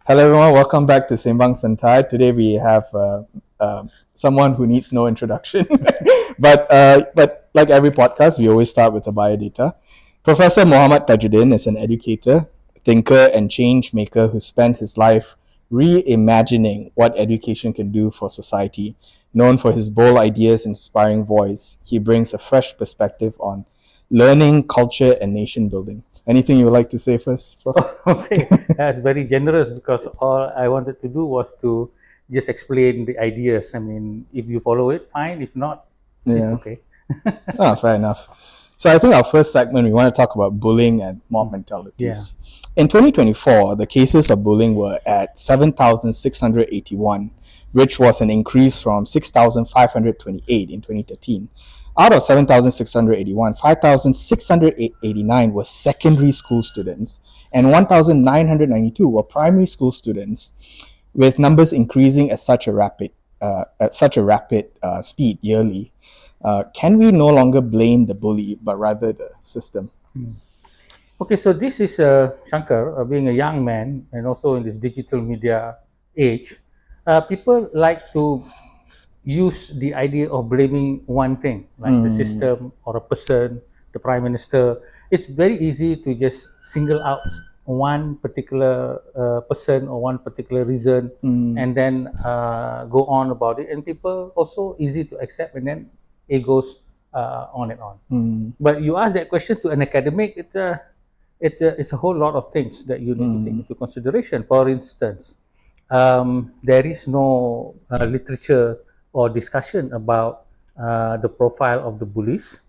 Hello everyone, welcome back to Sembang Sentai. Today we have someone who needs no introduction. but like every podcast, we always start with a biodata. Professor Mohd Tajuddin is an educator, thinker, and change maker who spent his life reimagining what education can do for society. Known for his bold ideas and inspiring voice, he brings a fresh perspective on learning, culture, and nation building. Anything you would like to say first, Prof? Okay, that's very generous because all I wanted to do was to just explain the ideas. I mean, if you follow it, fine. If not, it's Yeah. okay. Fair enough. So I think our first segment, we want to talk about bullying and mob Yeah. mentalities. In 2024, the cases of bullying were at 7,681, which was an increase from 6,528 in 2013. Out of 7,681, 5,689 were secondary school students, and 1,992 were primary school students, with numbers increasing at such a rapid speed yearly. Can we no longer blame the bully, but rather the system? Okay, so this is Shankar, being a young man and also in this digital media age. People like to use the idea of blaming one thing, like the system or a person, the prime minister. It's very easy to just single out one particular person or one particular reason, and then go on about it. And people also easy to accept, and then it goes on and on. But you ask that question to an academic, it's a whole lot of things that you need to take into consideration. For instance, there is no literature or discussion about the profile of the bullies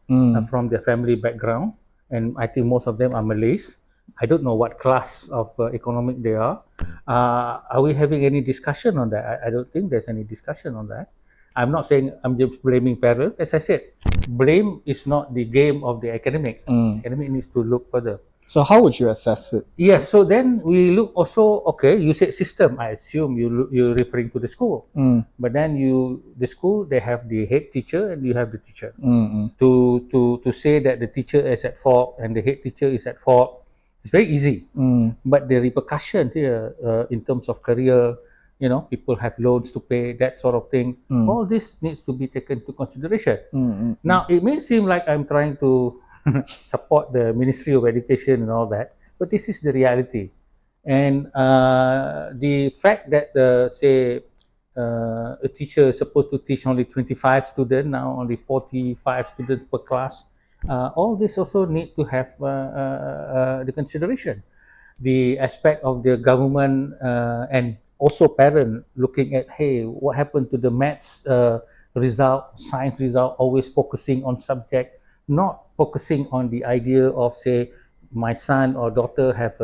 from their family background, and I think most of them are Malays. I don't know what class of economic they are. Are we having any discussion on that? I don't think there's any discussion on that. I'm not saying I'm just blaming parents. As I said, blame is not the game of the academic. Academic needs to look further. So how would you assess it? Yes, so then we look also, okay, you said system. I assume you're referring to the school. But then the school, they have the head teacher and you have the teacher. To say that the teacher is at fault and the head teacher is at fault, it's very easy. But the repercussion here in terms of career, people have loans to pay, that sort of thing. All this needs to be taken into consideration. Now, it may seem like I'm trying to support the Ministry of Education and all that, but this is the reality. And the fact that, say, a teacher is supposed to teach only 25 students, now only 45 students per class, all this also need to have the consideration. The aspect of the government and also parent looking at, hey, what happened to the maths result, science result, always focusing on subject, not focusing on the idea of, say, my son or daughter have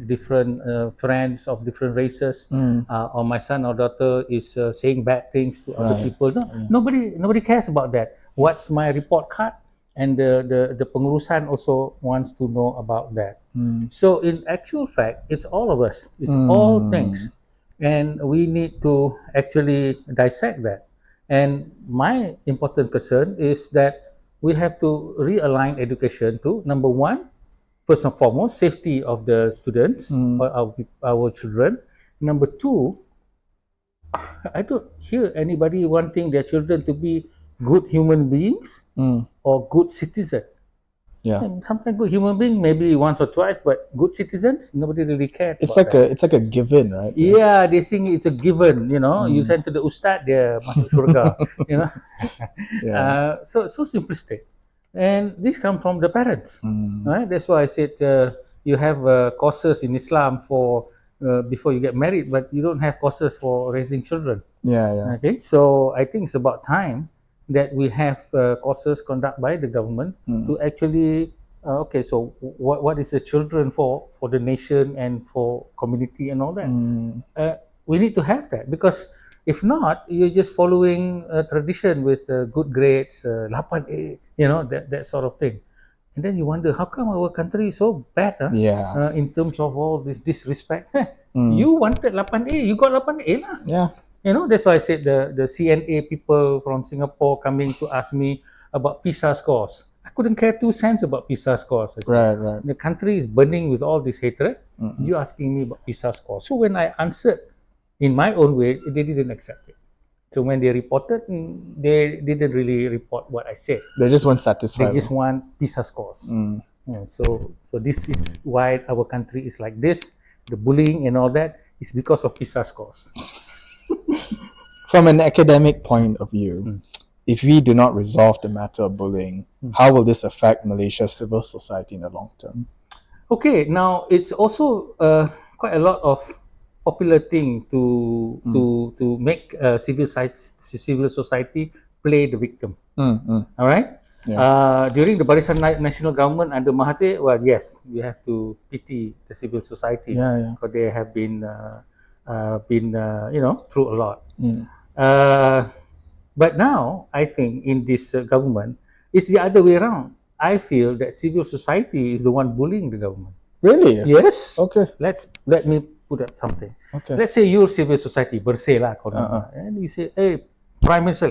different friends of different races, or my son or daughter is saying bad things to other people. No, nobody cares about that. What's my report card? And the pengurusan also wants to know about that. So in actual fact, it's all of us. It's all things, and we need to actually dissect that. And my important concern is that we have to realign education to, number one, first and foremost, safety of the students or our children. Number two, I don't hear anybody wanting their children to be good human beings or good citizens. Yeah. And sometimes good human being maybe once or twice, but good citizens, nobody really cares. It's like a given, right? Yeah, they think it's a given. You send to the ustad, dia masuk surga. you know, so simplistic, and this comes from the parents, right? That's why I said you have courses in Islam for before you get married, but you don't have courses for raising children. Yeah. Okay, so I think it's about time that we have courses conducted by the government to actually okay, so what is the children for the nation and for community and all that. We need to have that, because if not, you're just following a tradition with good grades, 8A, that sort of thing. And then you wonder, how come our country is so bad Yeah. in terms of all this disrespect? You wanted 8A, you got 8A lah. Yeah. That's why I said the CNA people from Singapore coming to ask me about PISA scores. I couldn't care 2 cents about PISA scores. Right. The country is burning with all this hatred. You asking me about PISA scores. So when I answered in my own way, they didn't accept it. So when they reported, they didn't really report what I said. They just weren't satisfied. They just want PISA scores. Yeah, so this is why our country is like this. The bullying and all that is because of PISA scores. From an academic point of view, if we do not resolve the matter of bullying, how will this affect Malaysia's civil society in the long term? Okay, now it's also quite a lot of popular thing to make civil society play the victim. All right. Yeah. During the Barisan National Government under Mahathir, well, yes, we have to pity the civil society Yeah. because they have been through a lot. But now I think in this government, it's the other way around. I feel that civil society is the one bullying the government. Really? Yes. Okay. Let me put up something. Okay. Let's say you're civil society, bersih lah, and you say, hey, Prime Minister,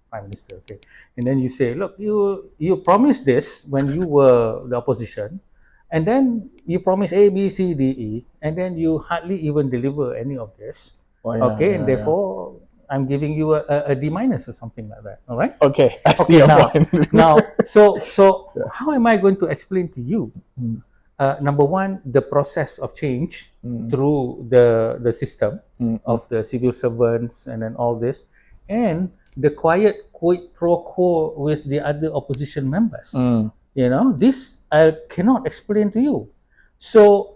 Prime Minister, okay, and then you say, look, you promised this when you were the opposition, and then you promised A, B, C, D, E, and then you hardly even deliver any of this. And therefore, I'm giving you a D minus or something like that. All right. Okay. I see your point. Now, so how am I going to explain to you? Number one, the process of change through the system of the civil servants and then all this, and the quiet quid pro quo with the other opposition members. This I cannot explain to you. So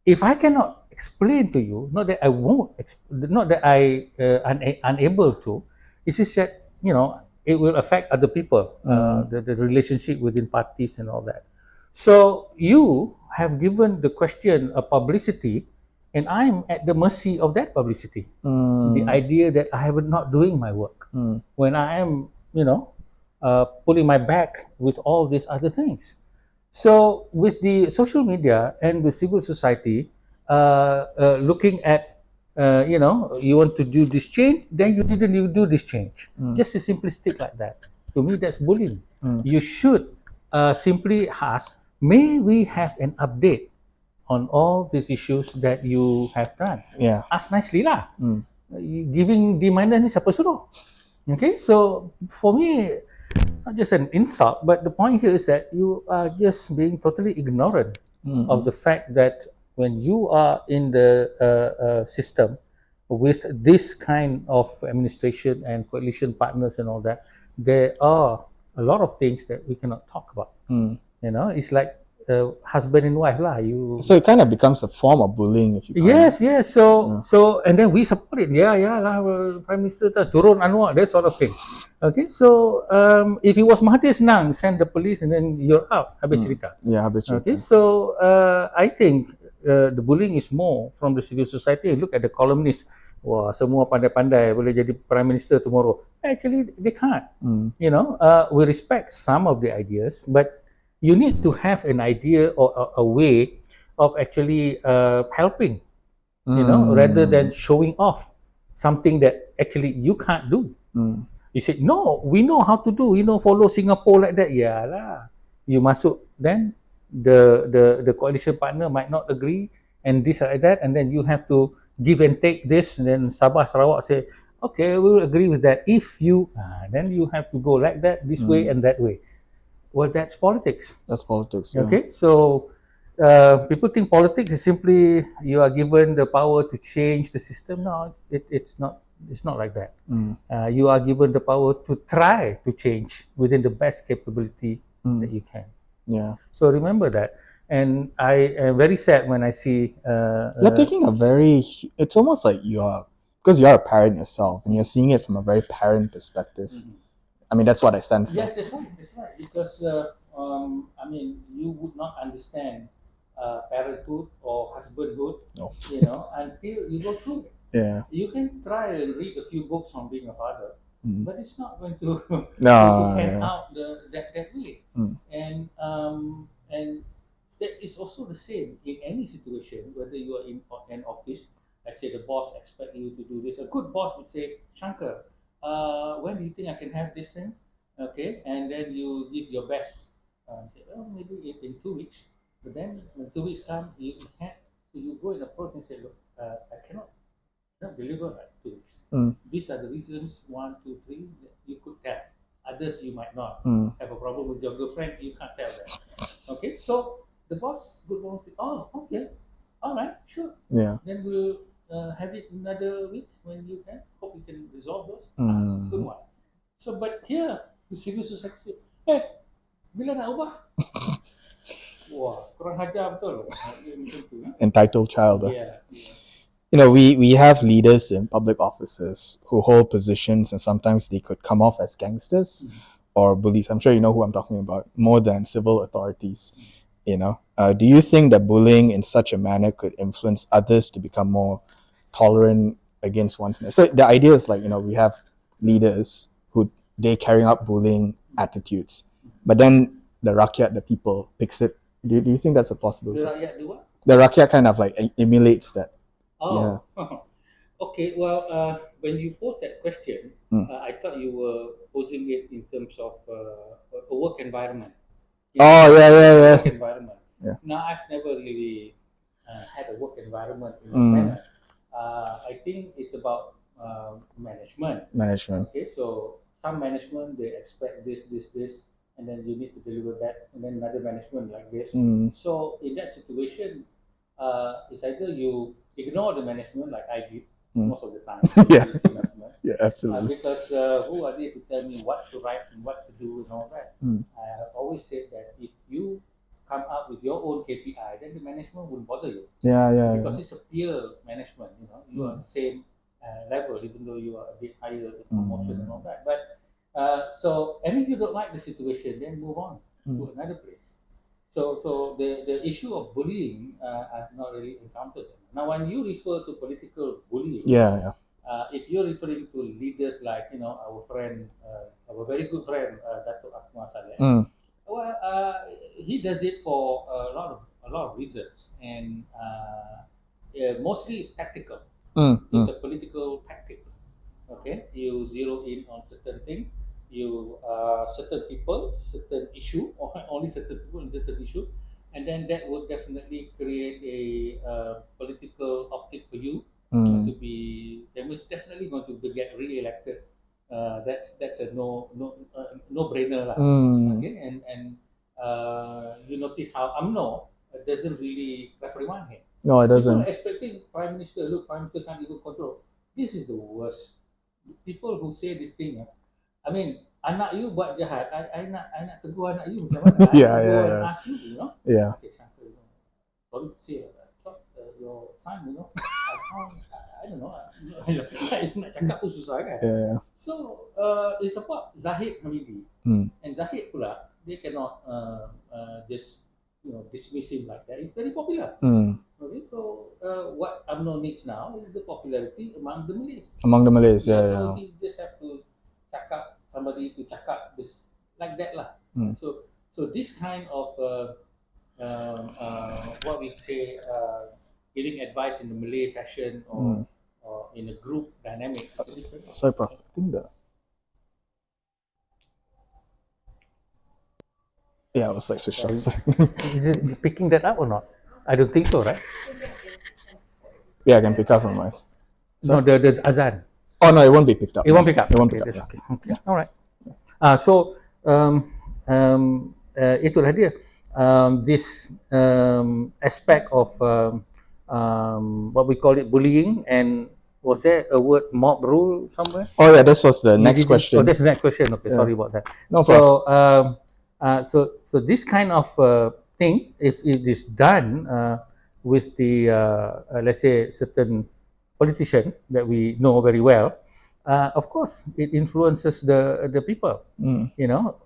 if I cannot explain to you, not that I won't, not that I unable to, it's just that it will affect other people, the relationship within parties and all that. So you have given the question a publicity, and I'm at the mercy of that publicity. The idea that I am not doing my work when I am, pulling my back with all these other things. So with the social media and the civil society looking at, you want to do this change, then you didn't even do this change. Just a simplistic like that. To me, that's bullying. You should simply ask, may we have an update on all these issues that you have done? Yeah. Ask nicely lah. Giving D minus ni siapa suruh? Okay, so for me, not just an insult, but the point here is that you are just being totally ignorant of the fact that when you are in the system with this kind of administration and coalition partners and all that, there are a lot of things that we cannot talk about. It's like husband and wife lah. So it kind of becomes a form of bullying if you. Yes. So and then we support it. Yeah lah. Prime Minister turun Anwar, that sort of thing. Okay, so if it was Mahathir, senang, send the police and then you're out. Habis cerita. Yeah, habis cerita. Okay, so I think the bullying is more from the civil society. Look at the columnists. Wah, semua pandai-pandai boleh jadi Prime Minister tomorrow. Actually, they can't. We respect some of the ideas, but you need to have an idea or a way of actually helping, rather than showing off something that actually you can't do. You say, no, we know how to do, follow Singapore like that. Yeah lah. You masuk, then the coalition partner might not agree, and this like that, and then you have to give and take this, and then Sabah Sarawak say, okay, we will agree with that. If you, then you have to go like that, this way and that way. Well, that's politics. That's politics. Yeah. Okay, so people think politics is simply you are given the power to change the system. No, it's not. It's not like that. You are given the power to try to change within the best capability that you can. Yeah. So remember that. And I am very sad when I see. You're taking a very. It's almost like because you're a parent yourself, and you're seeing it from a very parent perspective. I mean, that's what I sense. Yes, that's right. Because you would not understand parenthood or husbandhood, until you go through it. Yeah. You can try and read a few books on being a father, but it's not going to pan out that way. And that is also the same in any situation, whether you are in an office. Let's say the boss expects you to do this. A good boss would say, Shankar, when do you think I can have this thing? Okay, and then you give your best Say, well, maybe in 2 weeks. But then when 2 weeks come, you can't. So you go and approach and say, look, I cannot deliver like 2 weeks. These are the reasons, one, two, three, that you could tell. Others you might not have a problem with your girlfriend. You can't tell them. Okay, so the good boss say, oh, okay, all right, sure. Yeah. Then we'll have it another week when you can. Hope you can resolve those. Good one. So, but here the civil society say, hey, bila nak ubah? Wah, kurang hajar betul. Entitled child. Yeah. You know, we have leaders in public offices who hold positions, and sometimes they could come off as gangsters or bullies. I'm sure you know who I'm talking about, more than civil authorities. You know, do you think that bullying in such a manner could influence others to become more tolerant against one's? So the idea is like, you know, we have leaders who they carrying out bullying attitudes, but then the rakyat, the people, picks it. Do you think that's a possibility? The rakyat do what? The rakyat kind of like emulates that. Oh, yeah. Okay. Well, when you posed that question, I thought you were posing it in terms of a work environment. Yeah. Work environment. Yeah. Now, I've never really had a work environment in that manner. I think it's about management. Okay, so some management they expect this, and then you need to deliver that, and then another management like this. So in that situation, it's either you ignore the management like I did most of the time. Yeah, absolutely. Because who are they to tell me what to write and what to do and all that? I have always said that if you come up with your own KPI, then the management wouldn't bother you. Because it's a peer management. You know, you are on the same level, even though you are a bit higher in promotion and all that. But so, and if you don't like the situation, then move on to another place. So the issue of bullying, I've not really encountered. Now, when you refer to political bullying, if you're referring to leaders like our friend, our very good friend, Dato' Akmal Saleh, well, he does it for a lot of reasons, and mostly it's tactical. It's a political tactic. Okay, you zero in on certain thing, you certain people, certain issue, or only certain people and certain issue, and then that would definitely create a political optic for you to be famous. Definitely going to get re-elected. That's a no brainer lah. Okay, and you notice how UMNO doesn't really reprimand him. No, it doesn't. People are expecting Prime Minister. Look, Prime Minister can't even control. This is the worst. People who say this thing, I mean, anak you buat jahat, I nak tegur anak you macam mana? I ask you, you know? Yeah. Okay, Shankar, sorry to say, your son, I don't know, nak cakap pun susah kan? Yeah. So, it's about Zahid Hamidi. And Zahid pula, they cannot just, dismiss him like that. It's very popular. Okay, so what UMNO needs now is the popularity among the Malays. So he just have to cakap somebody to cakap this like that lah. So this kind of what we say giving advice in the Malay fashion or in a group dynamic. Sorry, Prof. I think I was like switched off. Is it picking that up or not? I don't think so, right? Yeah, I can pick up from mine. No, there's azan. Oh no, it won't be picked up. It won't pick up. It won't pick up. Okay. Yeah. All right. So itulah dia. This aspect of what we call it bullying, and was there a word mob rule somewhere? Oh yeah, this was the next question. Oh, that's the next question. Okay, sorry about that. No problem. So this kind of thing, if it is done with the let's say certain politician that we know very well, of course it influences the people. You know,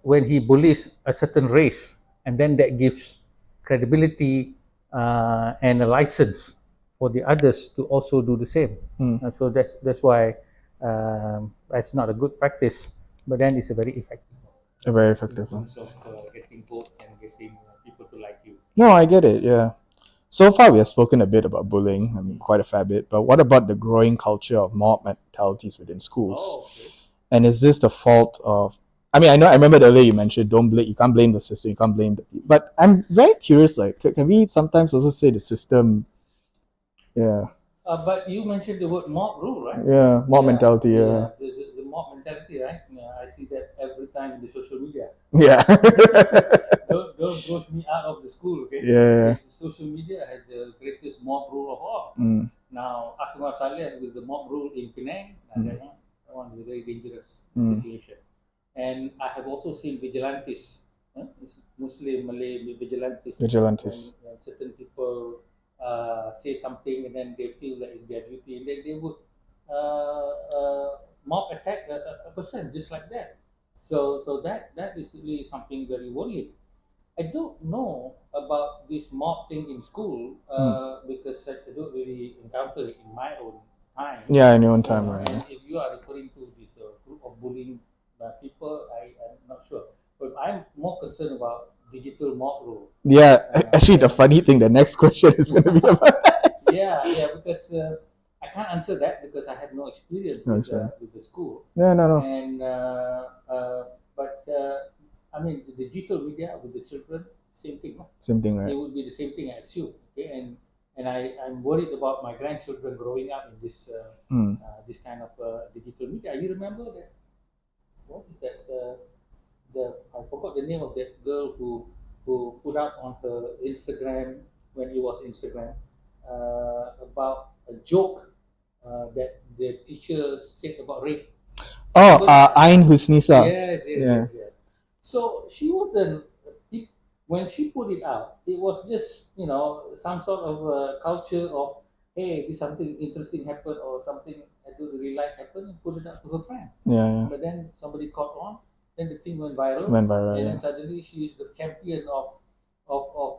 when he bullies a certain race, and then that gives credibility and a license for the others to also do the same. So that's why that's not a good practice, but then it's a very effective. Very effective. In terms of getting votes and getting people to like you. No, I get it. Yeah. So far, we have spoken a bit about bullying. I mean, quite a fair bit. But what about the growing culture of mob mentalities within schools? Oh, okay. And is this the fault of I mean, I remember earlier you mentioned you can't blame the system, you can't blame the people. But I'm very curious, like, can we sometimes also say the system, yeah, But you mentioned the word mob rule, right? yeah, mob mentality, yeah, The mob mentality, right? Yeah, I see that every time in the social media. yeah, Don't push me out of the school, okay? yeah, Because social media has the greatest mob rule of all. mm, Now, Akmal Saleh with the mob rule in Penang, mm, that one is a very dangerous mm. situation. And I have also seen vigilantes, Muslim, Malay vigilantes, Vigilantes. when certain people say something and then they feel that it's their duty, and then they would mob attack a person just like that. So that is really something very worrying. I don't know about this mob thing in school because I don't really encounter it in my own time. Yeah, in your own time, right? And if you are referring to this group of bullying people, am not sure. But I'm more concerned about digital mob rule. Yeah, actually, the funny thing, the next question is going to be about that. Yeah, because I can't answer that because I have no experience No, with the school. no. And but I mean, the digital media with the children, same thing. No? Same thing, It right? would be the same thing as you. Okay, and I'm worried about my grandchildren growing up in this Mm. this kind of digital media. You remember that? What is that? The I forgot the name of that girl who put up on her Instagram when it was Instagram about a joke that the teacher said about rape. Oh, Remember that? Ain Husnisa. Yeah. Yes. So she wasn't. When she put it out, it was just some sort of culture of, hey, this something interesting happened or something I don't really like happened, and put it up to her friend. Yeah. But then somebody caught on, then the thing went viral, Went viral, and yeah. then suddenly she is the champion of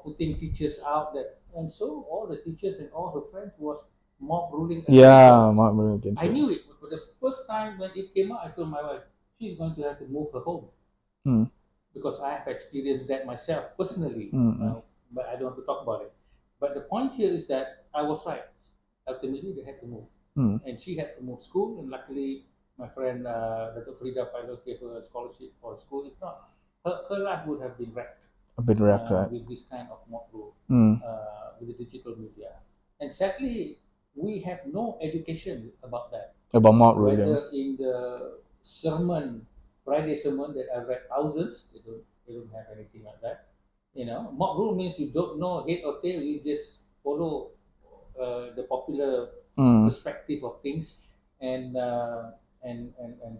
putting teachers out. That and so all the teachers and all her friends was mob ruling against Yeah, her. mob ruling against I her. knew it, but the first time when it came out, I told my wife she's going to have to move her home Mm. because I have experienced that myself personally. Mm. But I don't want to talk about it. But the point here is that I was right. Ultimately, they had to move, Mm. and she had to move school. And luckily, my friend Dr. Frida Pilos gave her a scholarship for school. If not, her life would have been wrecked. A bit wrecked, right? With this kind of mob rule, Mm. with the digital media. And sadly, we have no education about that. About mob ruling. Whether in the sermon, Friday sermon that I've read thousands, they don't have anything like that. Mob rule means you don't know head or tail, you just follow the popular perspective of things, and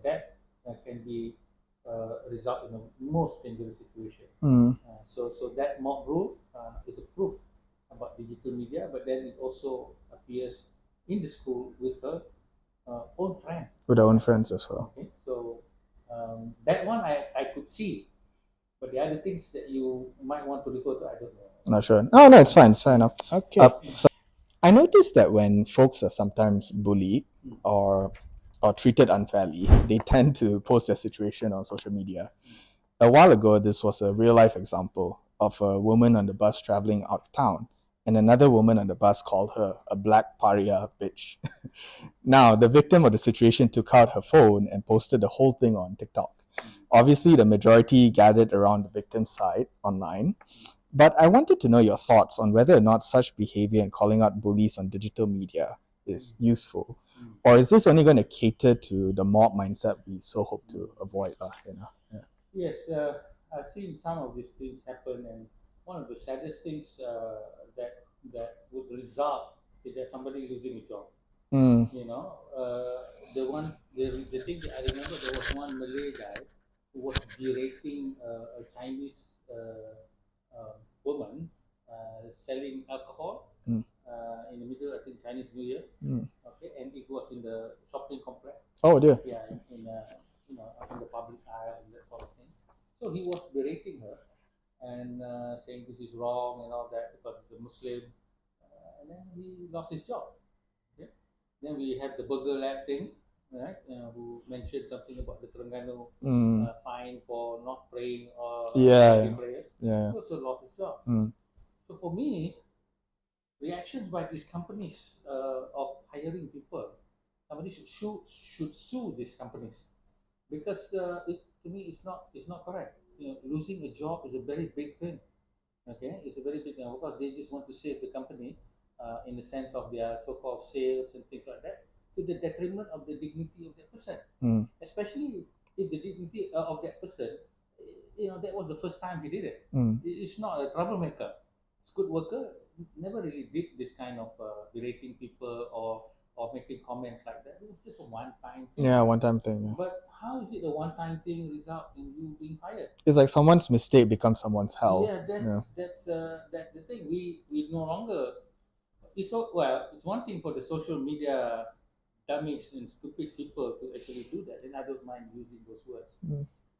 that can be result in a most dangerous situation. So that mob rule is a proof about digital media, but then it also appears in the school with her own friends. With our own friends as well. Okay, so that one I could see, but the other things that you might want to refer to, I don't know. Not sure. No, it's fine. It's fair enough. Okay. So I noticed that when folks are sometimes bullied or treated unfairly, they tend to post their situation on social media. A while ago, this was a real life example of a woman on the bus traveling out of town, and another woman on the bus called her a black pariah bitch. Now, the victim of the situation took out her phone and posted the whole thing on TikTok. Obviously, the majority gathered around the victim's side online. But I wanted to know your thoughts on whether or not such behavior and calling out bullies on digital media is useful. Or is this only going to cater to the mob mindset we so hope to avoid? Yeah. Yes, I've seen some of these things happen, and one of the saddest things that would result is that somebody losing a job. Mm. The thing that I remember, there was one Malay guy who was berating a Chinese woman selling alcohol in the middle, I think Chinese New Year. Okay, and it was in the shopping complex. Oh dear. Yeah, in in the public eye and that sort of thing. So he was berating her and saying this is wrong and all that because he's a Muslim, and then he lost his job. Okay? Then we have the Burger Lab thing, right? Who mentioned something about the Terengganu fine for not praying or prayers. Yeah. He also lost his job. So for me, reactions by these companies of hiring people, somebody should sue these companies because to me it's not correct. Losing a job is a very big thing. Okay, it's a very big thing because they just want to save the company in the sense of their so-called sales and things like that, to the detriment of the dignity of that person. Especially if the dignity of that person, that was the first time he did it. It's not a troublemaker. It's a good worker. Never really did this kind of berating people or making comments like that. It was just a one-time thing. Yeah, one-time thing. Yeah. But how is it a one-time thing result in you being fired? It's like someone's mistake becomes someone's hell. Yeah, that's the thing. We no longer. It's one thing for the social media dummies and stupid people to actually do that, and I don't mind using those words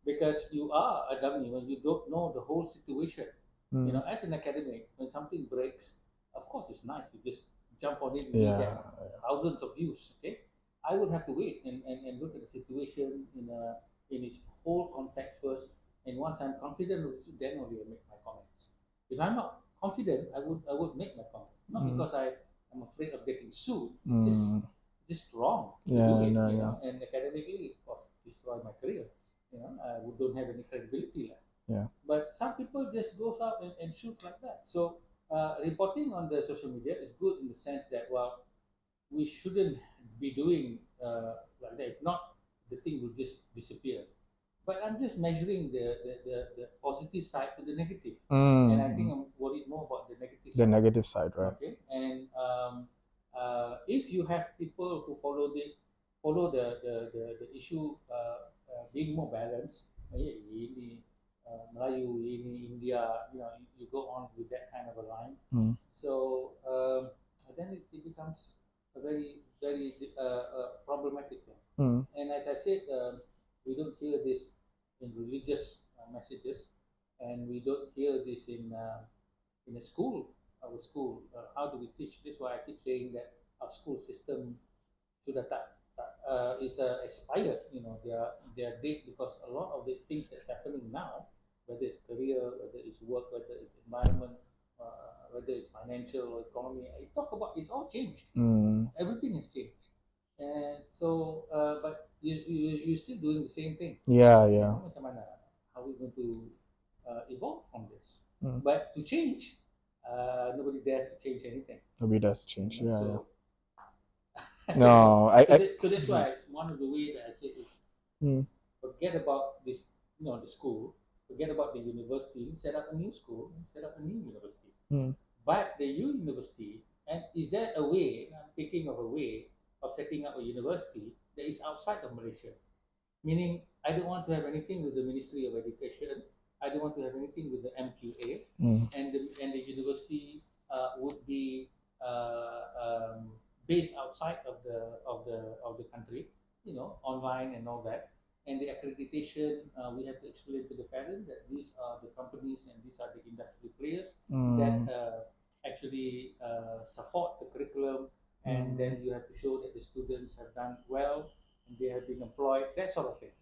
because you are a dummy when you don't know the whole situation. As an academic, when something breaks, of course it's nice to just jump on it and get thousands of views. Okay, I would have to wait and look at the situation in its whole context first. And once I'm confident with it, then only I make my comments. If I'm not confident, I would make my comment. Not because I'm afraid of getting sued. Just wrong to do it. And academically, of course, destroy my career. I don't have any credibility left. Yeah. But some people just goes out and shoot like that. So reporting on the social media is good in the sense that we shouldn't be doing like that. If not, the thing will just disappear. But I'm just measuring the positive side to the negative, and I think I'm worried more about the negative. The negative side, right? Okay, and if you have people who follow the issue being more balanced, ini Melayu, ini India, you go on with that kind of a line. So then it becomes a very problematic thing. And as I said, we don't hear this in religious messages, and we don't hear this in a school. Our school, how do we teach? This is why I keep saying that our school system sudah is expired. They are dead because a lot of the things that's happening now, whether it's career, whether it's work, whether it's environment, whether it's financial or economy, it's all changed. Everything has changed. And so, but you're still doing the same thing. Yeah. Macam mana? How are we going to evolve from this? But to change, nobody dares to change anything. Nobody dares to change. So, No, so that's why one of the ways that I say is forget about this, the school, forget about the university, set up a new school, set up a new university. But the new university, and is that a way? I'm thinking of a way of setting up a university that is outside of Malaysia. Meaning, I don't want to have anything with the Ministry of Education. I don't want to have anything with the MQA, and the university would be based outside of the country, online and all that. And the accreditation, we have to explain to the parent that these are the companies and these are the industry players that actually support the curriculum. And then you have to show that the students have done well and they have been employed, that sort of thing.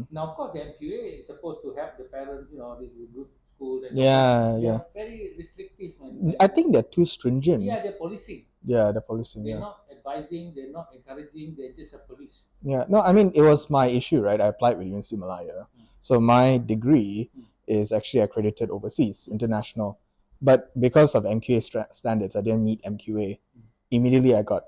Now, of course, the MQA is supposed to help the parents, this is a good school. And they are very restrictive. I think they're too stringent. Yeah, they're policing. Yeah, they're policing. They're not advising, they're not encouraging, they're just a police. Yeah, no, I mean, it was my issue, right? I applied with University of Malaya. So my degree is actually accredited overseas, international. But because of MQA standards, I didn't meet MQA. Immediately I got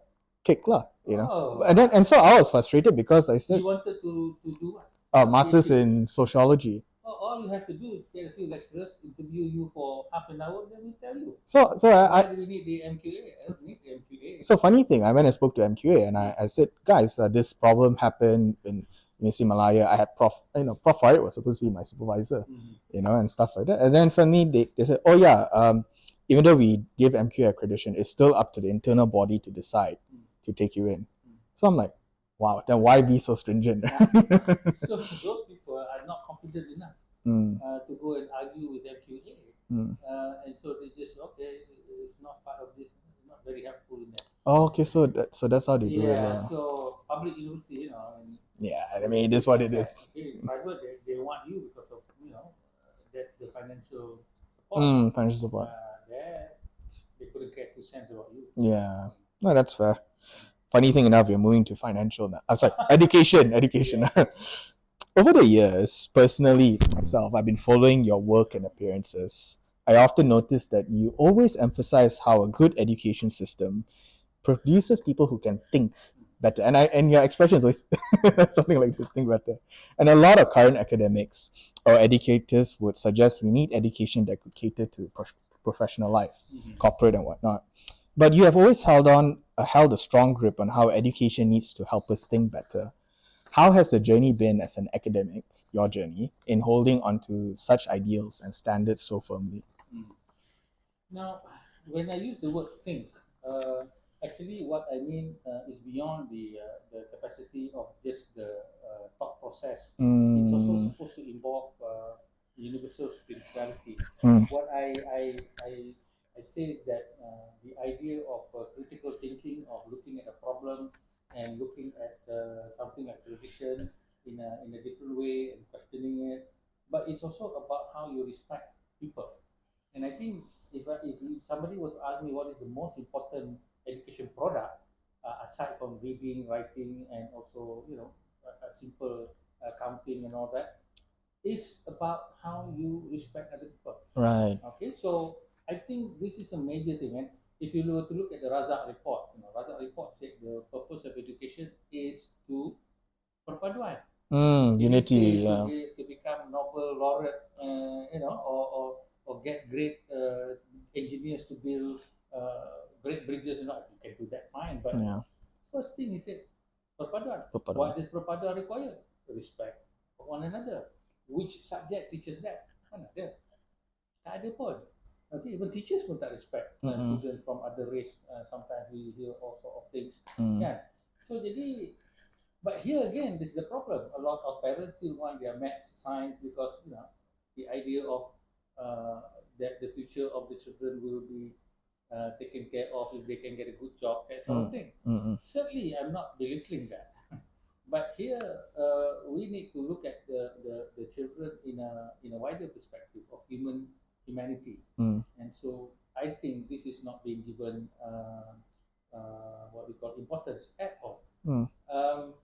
kicked, Oh. And so I was frustrated because I said, You wanted to do what? Masters in sociology. All you have to do is get a few lecturers, interview you for half an hour, then we tell you. So Why do we need the MQA? We need the MQA. So funny thing, I went and spoke to MQA and I said, guys, this problem happened in University of Malaya. I had Prof. Prof. Farid was supposed to be my supervisor, and stuff like that. And then suddenly they said, oh yeah, even though we give MQA accreditation, it's still up to the internal body to decide to take you in. So I'm like, wow, then why be so stringent? So those people are not confident enough to go and argue with MQA. And so they just, okay, it's not part of this, not very helpful in that. Oh, okay, so that's how they do it. Yeah, so public university, I mean, it is what it is. In private, they want you because of, that the financial support. Financial support. They couldn't care 2 cents about you. Yeah, no, that's fair. Funny thing enough, we're moving to financial now. Sorry, education. Over the years, personally, myself, I've been following your work and appearances. I often notice that you always emphasize how a good education system produces people who can think better. And your expression is always something like this: think better. And a lot of current academics or educators would suggest we need education that could cater to professional life, corporate and whatnot. But you have always held a strong grip on how education needs to help us think better. How has the journey been as an academic, your journey, in holding onto such ideals and standards so firmly? Now, when I use the word think, actually what I mean is beyond the capacity of just the thought process. It's also supposed to involve universal spirituality. Mm. What I say is that the idea of critical thinking, of looking at a problem and looking at something like religion in a different way and questioning it, but it's also about how you respect people. And I think if somebody was to ask me what is the most important education product, aside from reading, writing, and also a simple counting and all that, is about how you respect other people. Right. Okay, so I think this is a major thing. And if you were to look at the Razak report, Razak report said the purpose of education is to perpaduan. Unity, To, yeah. to become Nobel laureate, or get great engineers to build great bridges. You can do that fine. But Yeah. first thing he said, perpaduan. Perpaduan. What does perpaduan require? Respect for one another. Which subject teaches that? Mana ada? Tak ada pun. Okay, even teachers pun tak respect students from other race. Sometimes we hear all sort of things. Yeah. So jadi, but here again, this is the problem. A lot of parents still want their maths, science, because the idea of that the future of the children will be taken care of if they can get a good job, that sort of thing. Certainly, I'm not belittling that. But here, we need to look at the children in a wider perspective of humanity. And so I think this is not being given what we call importance at all.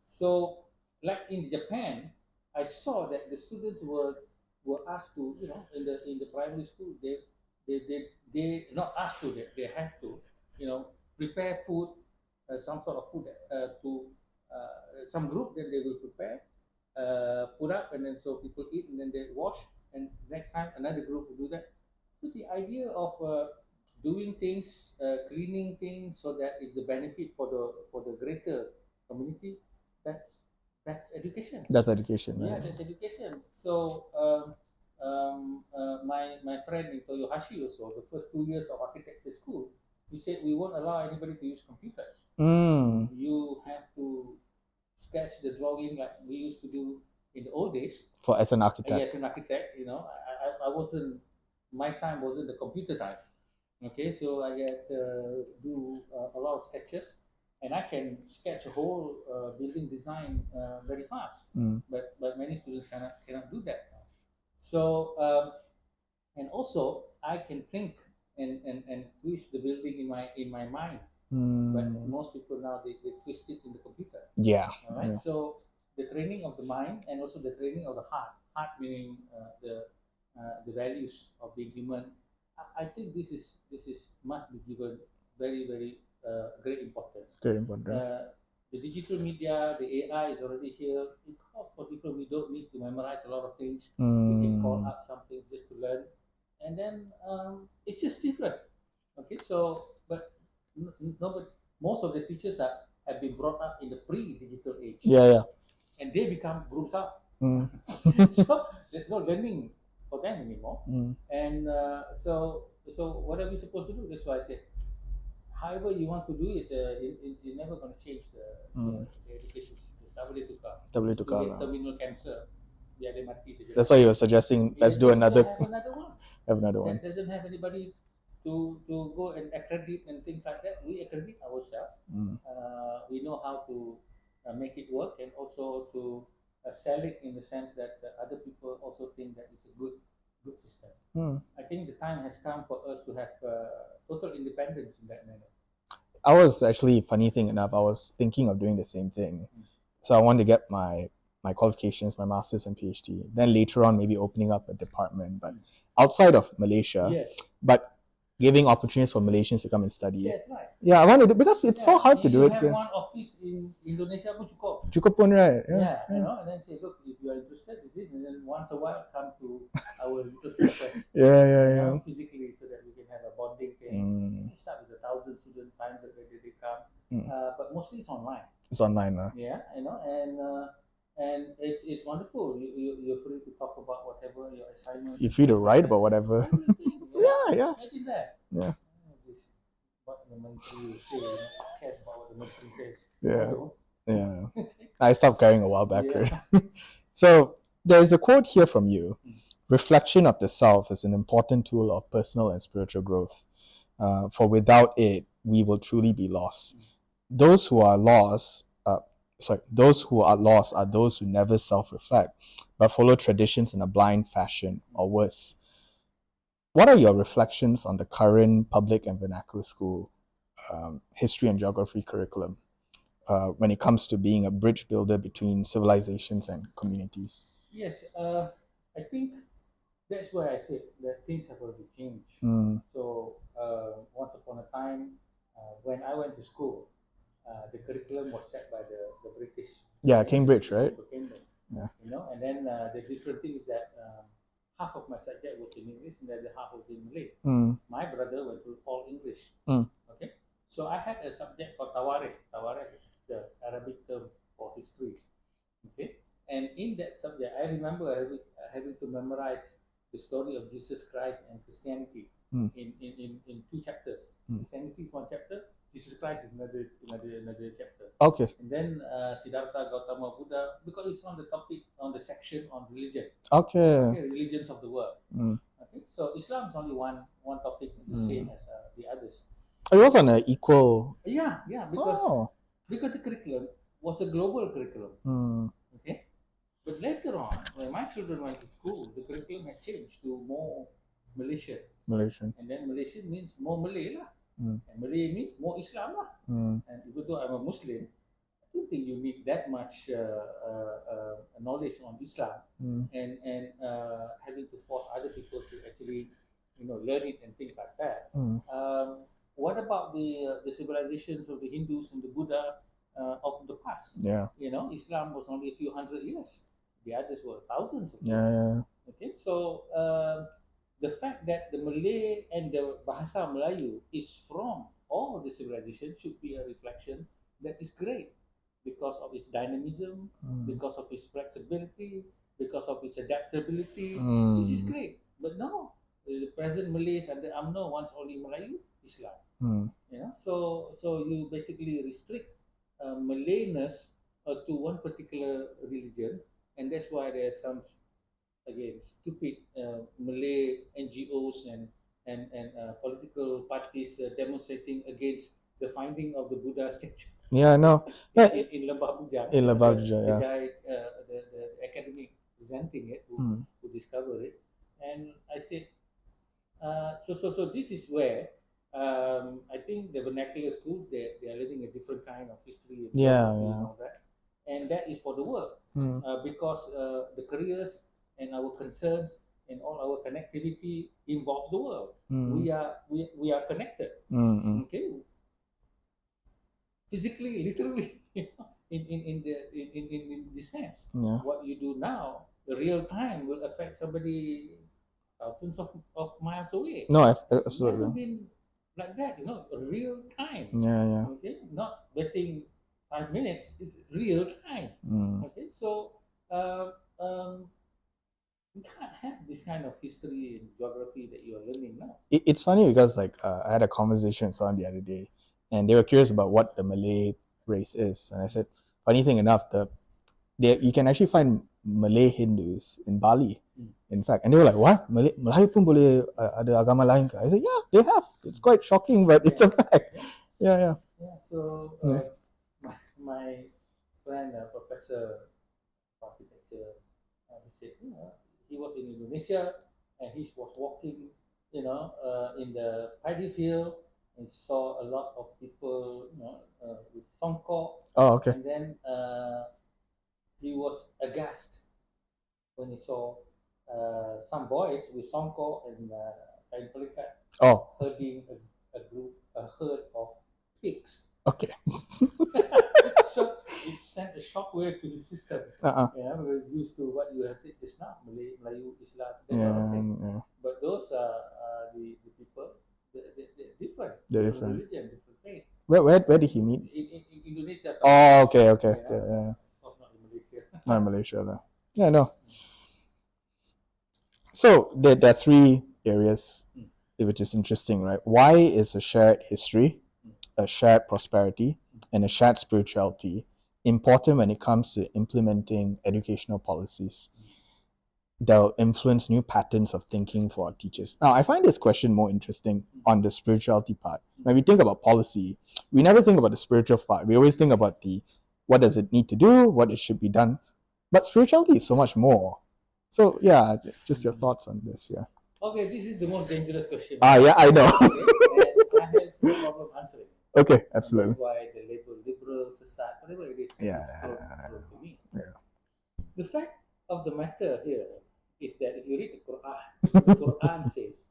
So, like in Japan, I saw that the students were asked to, in the primary school, they not asked to, they have to, prepare food, some sort of food to some group. Then they will prepare, put up, and then so people eat, and then they wash, and next time another group will do that. So the idea of doing things, cleaning things, so that it's the benefit for the greater community. That's that's education. That's education, Yeah, right? that's education. So my friend in Toyohashi also, the first 2 years of architecture school, he said we won't allow anybody to use computers. You have to sketch the drawing like we used to do in the old days. For as an architect. As an architect, I wasn't, my time wasn't the computer time. Okay, so I get do a lot of sketches, and I can sketch a whole building design very fast. But many students cannot do that. So and also I can think and twist the building in my mind. But most people now they twist it in the computer. Yeah. All right. Yeah. So the training of the mind and also the training of the heart. Heart meaning the values of being human. I think this is must be given very great importance. Very important. The digital media, the AI is already here. It calls for people. We don't need to memorize a lot of things. We can call up something just to learn, and then it's just different. Okay, so but nobody, most of the teachers have been brought up in the pre-digital age. Yeah. And they become groups up. So there's no learning for them anymore. And so what are we supposed to do? That's why I said, however you want to do it, you're never going to change the education system. Tak boleh tukar. Terminal cancer. Biar dia mati saja. That's why you were suggesting let's do another. Have another one. Have another one. That doesn't have anybody to go and accredit and things like that. We accredit ourselves. We know how to make it work, and also to sell it in the sense that other people also think that it's a good system. I think the time has come for us to have total independence in that manner. I was actually, funny thing enough, I was thinking of doing the same thing. So I want to get my my qualifications, my master's and PhD. Then later on, maybe opening up a department, but outside of Malaysia. Yes. But giving opportunities for Malaysians to come and study. That's right. Yeah, I want to do because it's so hard to do You it have here. one office in Indonesia pun cukup. Cukup pun, right? Yeah, you know, and then say, look, if you are interested in this, and then once a while come to our little campus. Yeah. Physically, so that we can have a bonding thing. We start with 1,000 students, 500 they come, but mostly it's online. It's online, Yeah, you know, and it's wonderful. You're free to talk about whatever your assignments. You're free to write about whatever. Everything. Yeah. Imagine that. Yeah. What the ministry will say, cares about what the ministry says. Yeah. I stopped caring a while back. Yeah. So there's a quote here from you. Reflection of the self is an important tool of personal and spiritual growth. For without it, we will truly be lost. Those who are lost are those who never self-reflect, but follow traditions in a blind fashion, or worse. What are your reflections on the current public and vernacular school history and geography curriculum when it comes to being a bridge builder between civilizations and communities? Yes, I think that's why I said that things have already changed. So once upon a time, when I went to school, the curriculum was set by the British. Yeah, Cambridge, right? Cambridge. Yeah. You know, and then the different thing is that half of my subject was in English and the other half was in Malay. My brother went through all English. Okay, so I had a subject called Tawarikh. Tawarikh is the Arabic term for history. Okay, and in that subject, I remember having to memorize the story of Jesus Christ and Christianity in two chapters. Christianity is one chapter. Jesus Christ is another chapter. Okay. And then Siddhartha Gautama Buddha, because it's on the topic on the section on religion. Okay. Religions of the world. Okay, so Islam is only one topic, the same as the others. It was on an equal. Yeah, because the curriculum was a global curriculum. Okay, but later on, when my children went to school, the curriculum had changed to more Malaysian. And then Malaysian means more Malay lah. And Malay means more Islam lah. And even though I'm a Muslim, I don't think you need that much knowledge on Islam and having to force other people to actually, learn it and think like that. What about the civilizations of the Hindus and the Buddha of the past? Yeah. Islam was only a few hundred years. The others were thousands of years. Yeah. Okay, so the fact that the Malay and the Bahasa Melayu is from all the civilization should be a reflection that is great because of its dynamism, because of its flexibility, because of its adaptability. This is great. But no, the present Malays under UMNO wants only Melayu, Islam. So you basically restrict Malayness to one particular religion, and that's why there are some stupid Malay NGOs and political parties demonstrating against the finding of the Buddha statue. Yeah, no. In Lembah Bujang. The guy, the academic presenting it, who discovered it, and I said, so this is where I think the vernacular schools they are living a different kind of history and all that, and that is for the world because the careers and our concerns and all our connectivity involves the world. We are connected. Okay, physically, literally, in the sense. What you do now, the real time will affect somebody thousands of miles away. No, absolutely. It's never been like that, real time. Yeah. Okay, not waiting 5 minutes. It's real time. Okay, so you can't have this kind of history and geography that you are learning now. It's funny because I had a conversation with someone the other day, and they were curious about what the Malay race is, and I said, funny thing enough, you can actually find Malay Hindus in Bali. In fact, and they were like, "What? Melayu pun boleh ada agama lain ke?" I said, "Yeah, they have. It's quite shocking, but it's a fact." Yeah. So my friend, professor of architecture, he said, he was in Indonesia and he was walking, in the paddy field and saw a lot of people, with songkok. Oh, okay. And then he was aghast when he saw some boys with songkok and kain pelikat herding a herd of pigs. Okay. So it sent a shockwave to his system. Yeah, because used to what you have said just now, Melayu, Islam, that sort of thing. But those are the people, they're different. They're different different. religion, different faith. Where did he meet? In Indonesia. Oh, okay. Yeah. Of course, not in Malaysia. Not in Malaysia, though. Yeah, no. So there are three areas which is interesting, right? Why is a shared history, a shared prosperity, and a shared spirituality important when it comes to implementing educational policies that'll influence new patterns of thinking for our teachers? Now, I find this question more interesting on the spirituality part. When we think about policy, we never think about the spiritual part. We always think about the what does it need to do, what it should be done. But spirituality is so much more. So yeah, just your thoughts on this. Yeah. Okay, this is the most dangerous question. Yeah, I know. Okay? And I have no problem answering. Okay, And absolutely. that's why the label liberal, sesat, whatever it is, Yeah. is thrown to me. Yeah. The fact of the matter here is that if you read the Quran says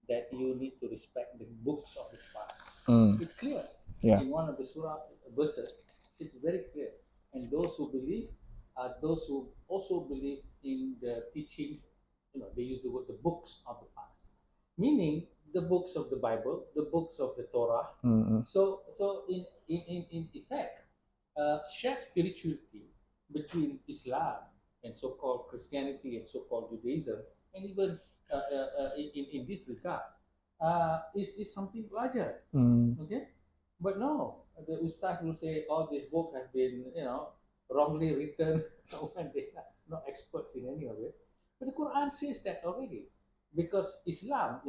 that you need to respect the books of the past. It's clear. Yeah. In one of the surah verses, it's very clear. And those who believe are those who also believe in the teaching, they use the word the books of the past. Meaning the books of the Bible, the books of the Torah. So in effect, shared spirituality between Islam and so-called Christianity and so-called Judaism, and even in this regard, is something larger. Okay, but no, the ustaz will say all this book has been wrongly written when they are not experts in any of it. But the Quran says that already, because Islam,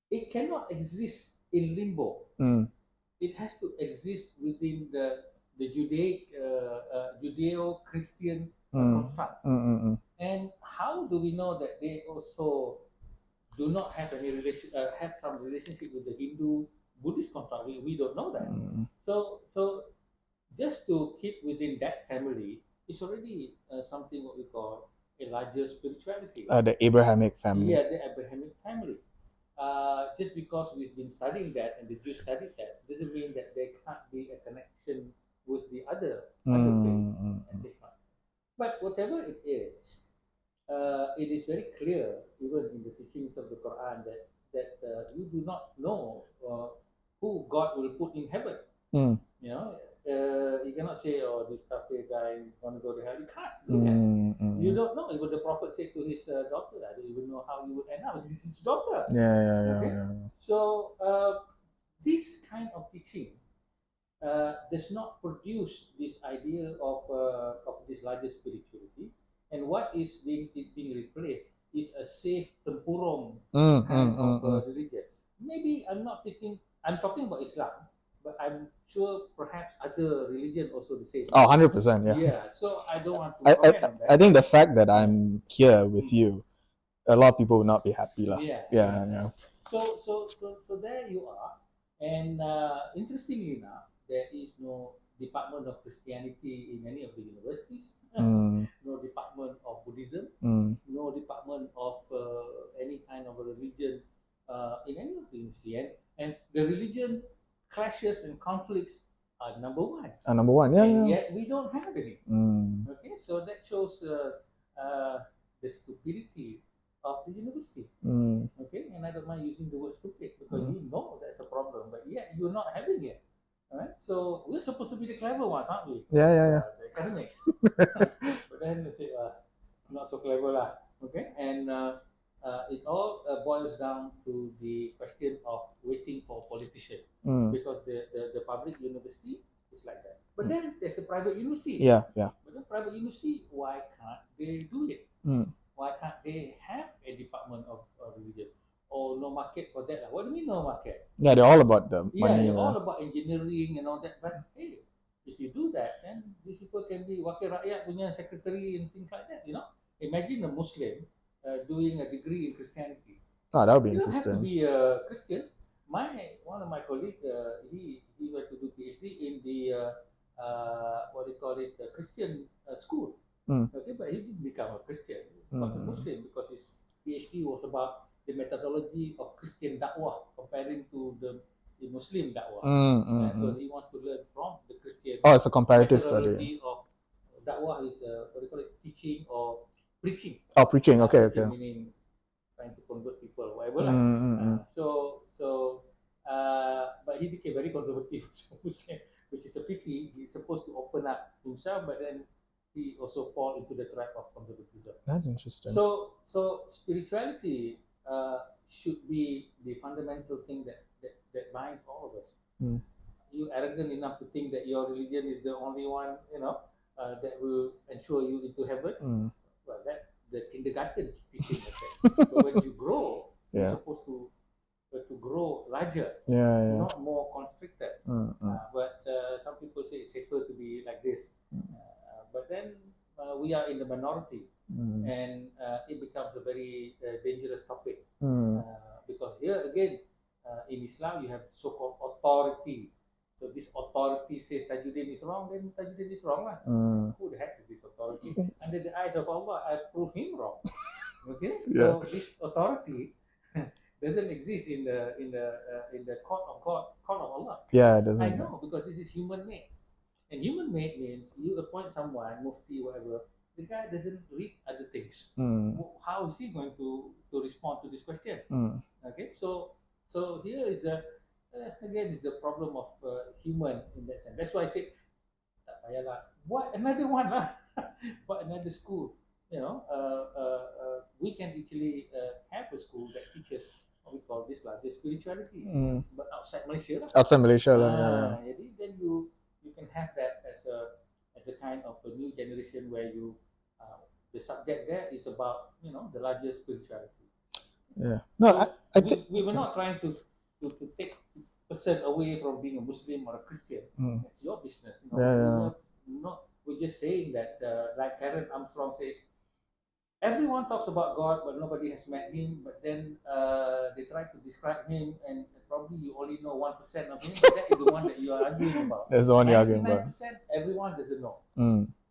it cannot exist in limbo. It has to exist within the Judeo-Christian construct. And how do we know that they also do not have any have some relationship with the Hindu Buddhist construct? We don't know that. So just to keep within that family is already something what we call a larger spirituality. The Abrahamic family. Yeah, the Abrahamic family. Just because we've been studying that and the Jews studied that doesn't mean that there can't be a connection with the other faith. But whatever it is very clear, even in the teachings of the Quran, that you do not know who God will put in heaven. You cannot say, "Oh, this kafir guy is going to go to hell." You can't do that. You don't know. Even the Prophet said to his daughter, "I don't even know how you would end up." This is his daughter. Yeah. So this kind of teaching does not produce this idea of this larger spirituality. And what is being replaced is a safe tempurung kind of religion. Maybe I'm talking about Islam, but I'm sure perhaps other religion also the same. 100%. Yeah. Yeah. So I don't want to comment on that. I think the fact that I'm here with you, a lot of people will not be happy, lah. Yeah. So there you are. And interestingly enough, there is no Department of Christianity in any of the universities, no Department of Buddhism, no Department of any kind of a religion in any of the university. And the religion clashes and conflicts are number one. Number one, yeah. And yet we don't have any. Okay, so that shows the stupidity of the university. Okay, and I don't mind using the word stupid because you know that's a problem, but yet you're not having it. All right, so we're supposed to be the clever ones, aren't we? Yeah. The academics. But then they say, not so clever lah. Okay, and it all boils down to the question of waiting for politician because the public university is like that. But then there's the private university. Yeah. But the private university, why can't they do it? Why can't they have a department of religion? Or no market for that? What do you mean no market? Yeah, they're all about the money. They're all about engineering and all that. But hey, if you do that, then these people can be wakil rakyat punya secretary and things like that. Imagine a Muslim doing a degree in Christianity. Oh, that would be You don't have interesting. to be a Christian. One of my colleagues, he went to do PhD in the what do you call it, a Christian school. Okay, but he didn't become a Christian. He was a Muslim because his PhD was about the methodology of Christian dakwah comparing to the Muslim dakwah. So he wants to learn from the Christian. Oh, it's a comparative study. Methodology of dakwah is what do you call it, teaching or preaching. Oh, preaching. Okay, okay. Meaning trying to convert people, whatever. But he became very conservative, Muslim, which is a pity. He's supposed to open up himself, but then he also fall into the trap of conservatism. That's interesting. So spirituality should be the fundamental thing that binds all of us. You arrogant enough to think that your religion is the only one, that will ensure you into heaven. Well, that's the kindergarten teaching. But when you grow, you're supposed to grow larger, not more constricted. But some people say it's safer to be like this. But then we are in the minority, and it becomes a very dangerous topic. Because here again, in Islam, you have so-called authority. So this authority says Tajuddin is wrong, then Tajuddin is wrong. Who the heck is this authority? Under the eyes of Allah, I prove him wrong. Okay, so this authority doesn't exist in the court of God, court of Allah. Yeah, it doesn't. I know, because this is human made, and human made means you appoint someone, mufti, whatever. The guy doesn't read other things. How is he going to respond to this question? Okay, so here is again is the problem of human in that sense. That's why I said, what another one lah? What another school? We can actually have a school that teaches what we call this the spirituality, but outside Malaysia lah. Outside Malaysia Then you can have that as a kind of a new generation where the subject there is about the larger spirituality. Yeah. No, I think we were not trying to take person away from being a Muslim or a Christian. It's your business. We're just saying that, like Karen Armstrong says, everyone talks about God, but nobody has met him. But then they try to describe him, and probably you only know 1% of him. But that is the one that you are arguing about. That's the one you're arguing about. 99% everyone doesn't know.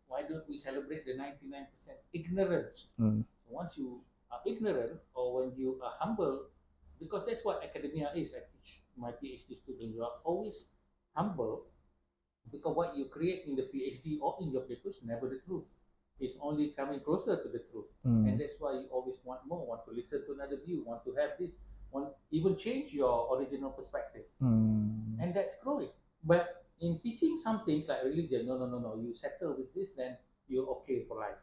Why don't we celebrate the 99% ignorance? So once you are ignorant, or when you are humble, because that's what academia is. I teach my PhD students, you are always humble, because what you create in the PhD or in your papers never the truth. It's only coming closer to the truth. And that's why you always want more, want to listen to another view, want to have this, want even change your original perspective. And that's growing. But in teaching some things like religion, no, you settle with this, then you're okay for life.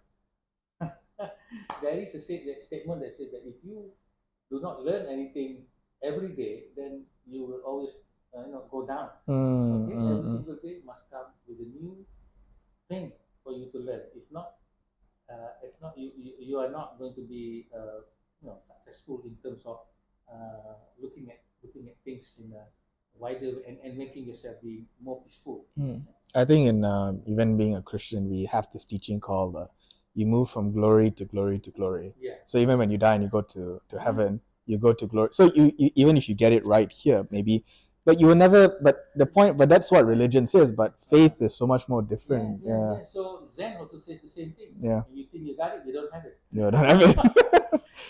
There is a statement that says that if you do not learn anything every day, then you will always go down. Every single day must come with a new thing for you to learn. If not, you are not going to be successful in terms of looking at things in a wider and making yourself be more peaceful. I think in even being a Christian, we have this teaching called you move from glory to glory to glory. So even when you die and you go to heaven, you go to glory. So you even if you get it right here, maybe, but you will never. But that's what religion says. But faith is so much more different. So Zen also says the same thing. Yeah. You think you got it, you don't have it. You don't have it.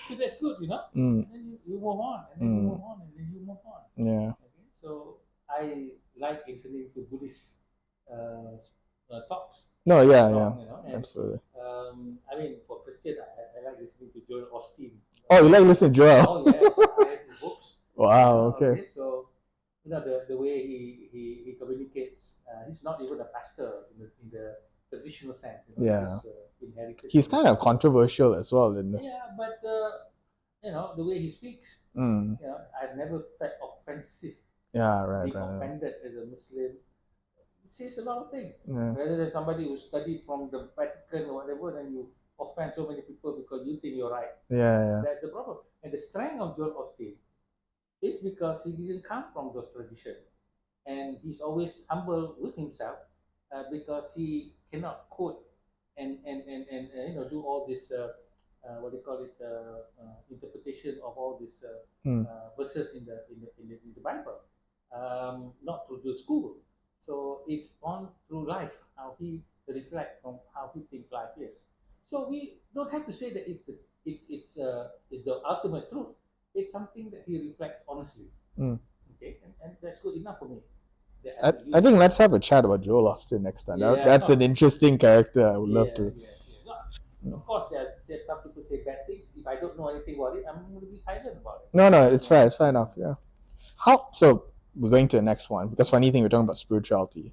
So that's good, And then you move on, and then you move on, and then you move on. Yeah. Okay? So I like listening to Buddhist talks. No, yeah. Absolutely. I mean, for Christian, I like listening to Joel Osteen. Oh, you like listening to Joel? Oh yes, I have his books. Wow. Okay. So the way he communicates, he's not even a pastor in the traditional sense. He's inherited. He's kind of controversial as well, isn't he? Yeah, but the way he speaks, I've never felt offensive. Yeah, right. Being offended as a Muslim. It says a lot of things. Yeah. Rather than somebody who studied from the Vatican or whatever, then you offend so many people because you think you're right. Yeah. That's the problem. And the strength of Joel Osteen is because he didn't come from those traditions, and he's always humble with himself because he cannot quote and do all this what they call it interpretation of all these verses in the Bible, not through the school. So it's on through life how he reflect from how he think life is. So we don't have to say that it's the ultimate truth. It's something that he reflects honestly. Okay, and that's good enough for me. That I could I use. think let's have a chat about Joel Austin next time. Yeah. That's an interesting character. I would love Yeah. to. Yes. Yes. No, of course, some people say bad things. If I don't know anything about it, I'm going to be silent about it. No, no, it's Yeah. fair. It's fair enough. Yeah. How? So we're going to the next one because funny thing we're talking about spirituality.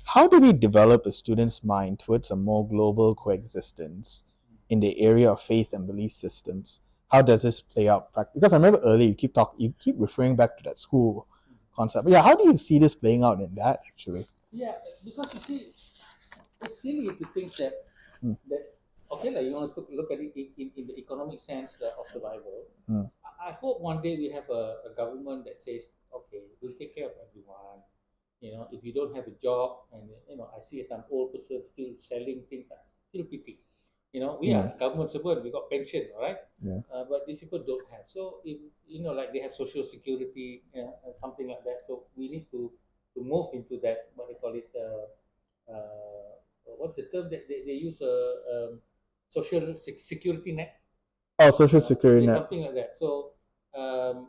How do we develop a student's mind towards a more global coexistence in the area of faith and belief systems? How does this play out? Because I remember earlier you keep referring back to that school concept. But yeah, how do you see this playing out in that actually? Yeah, because you see, it's silly to think that okay, like you want to look at it in the economic sense of the Bible. I hope one day we have a government that says, okay, we'll take care of everyone. If you don't have a job, and I see some old person still selling things, still pity. We are government servant, we got pension, all right? Yeah. But these people don't have. So if like they have social security, something like that. So we need to move into that, what they call it, what's the term that they use, social security net. Oh, social security Yeah, net. something like that. So um,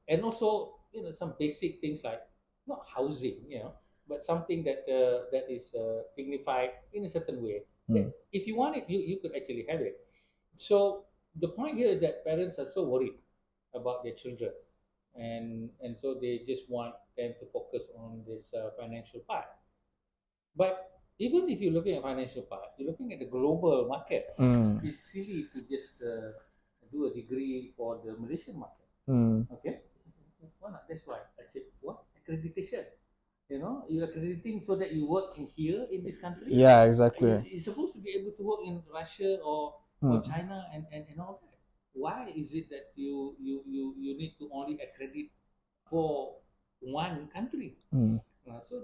and also some basic things like not housing, but something that is dignified in a certain way. That if you want it, you could actually have it. So the point here is that parents are so worried about their children, and so they just want them to focus on this financial part. But even if you're looking at financial part, you're looking at the global market. It's silly to just do a degree for the Malaysian market. Okay, why not? That's why I said, what accreditation? You're accrediting so that you work in here in this country. Yeah, exactly. You're supposed to be able to work in Russia or China and all that. Why is it that you need to only accredit for one country? So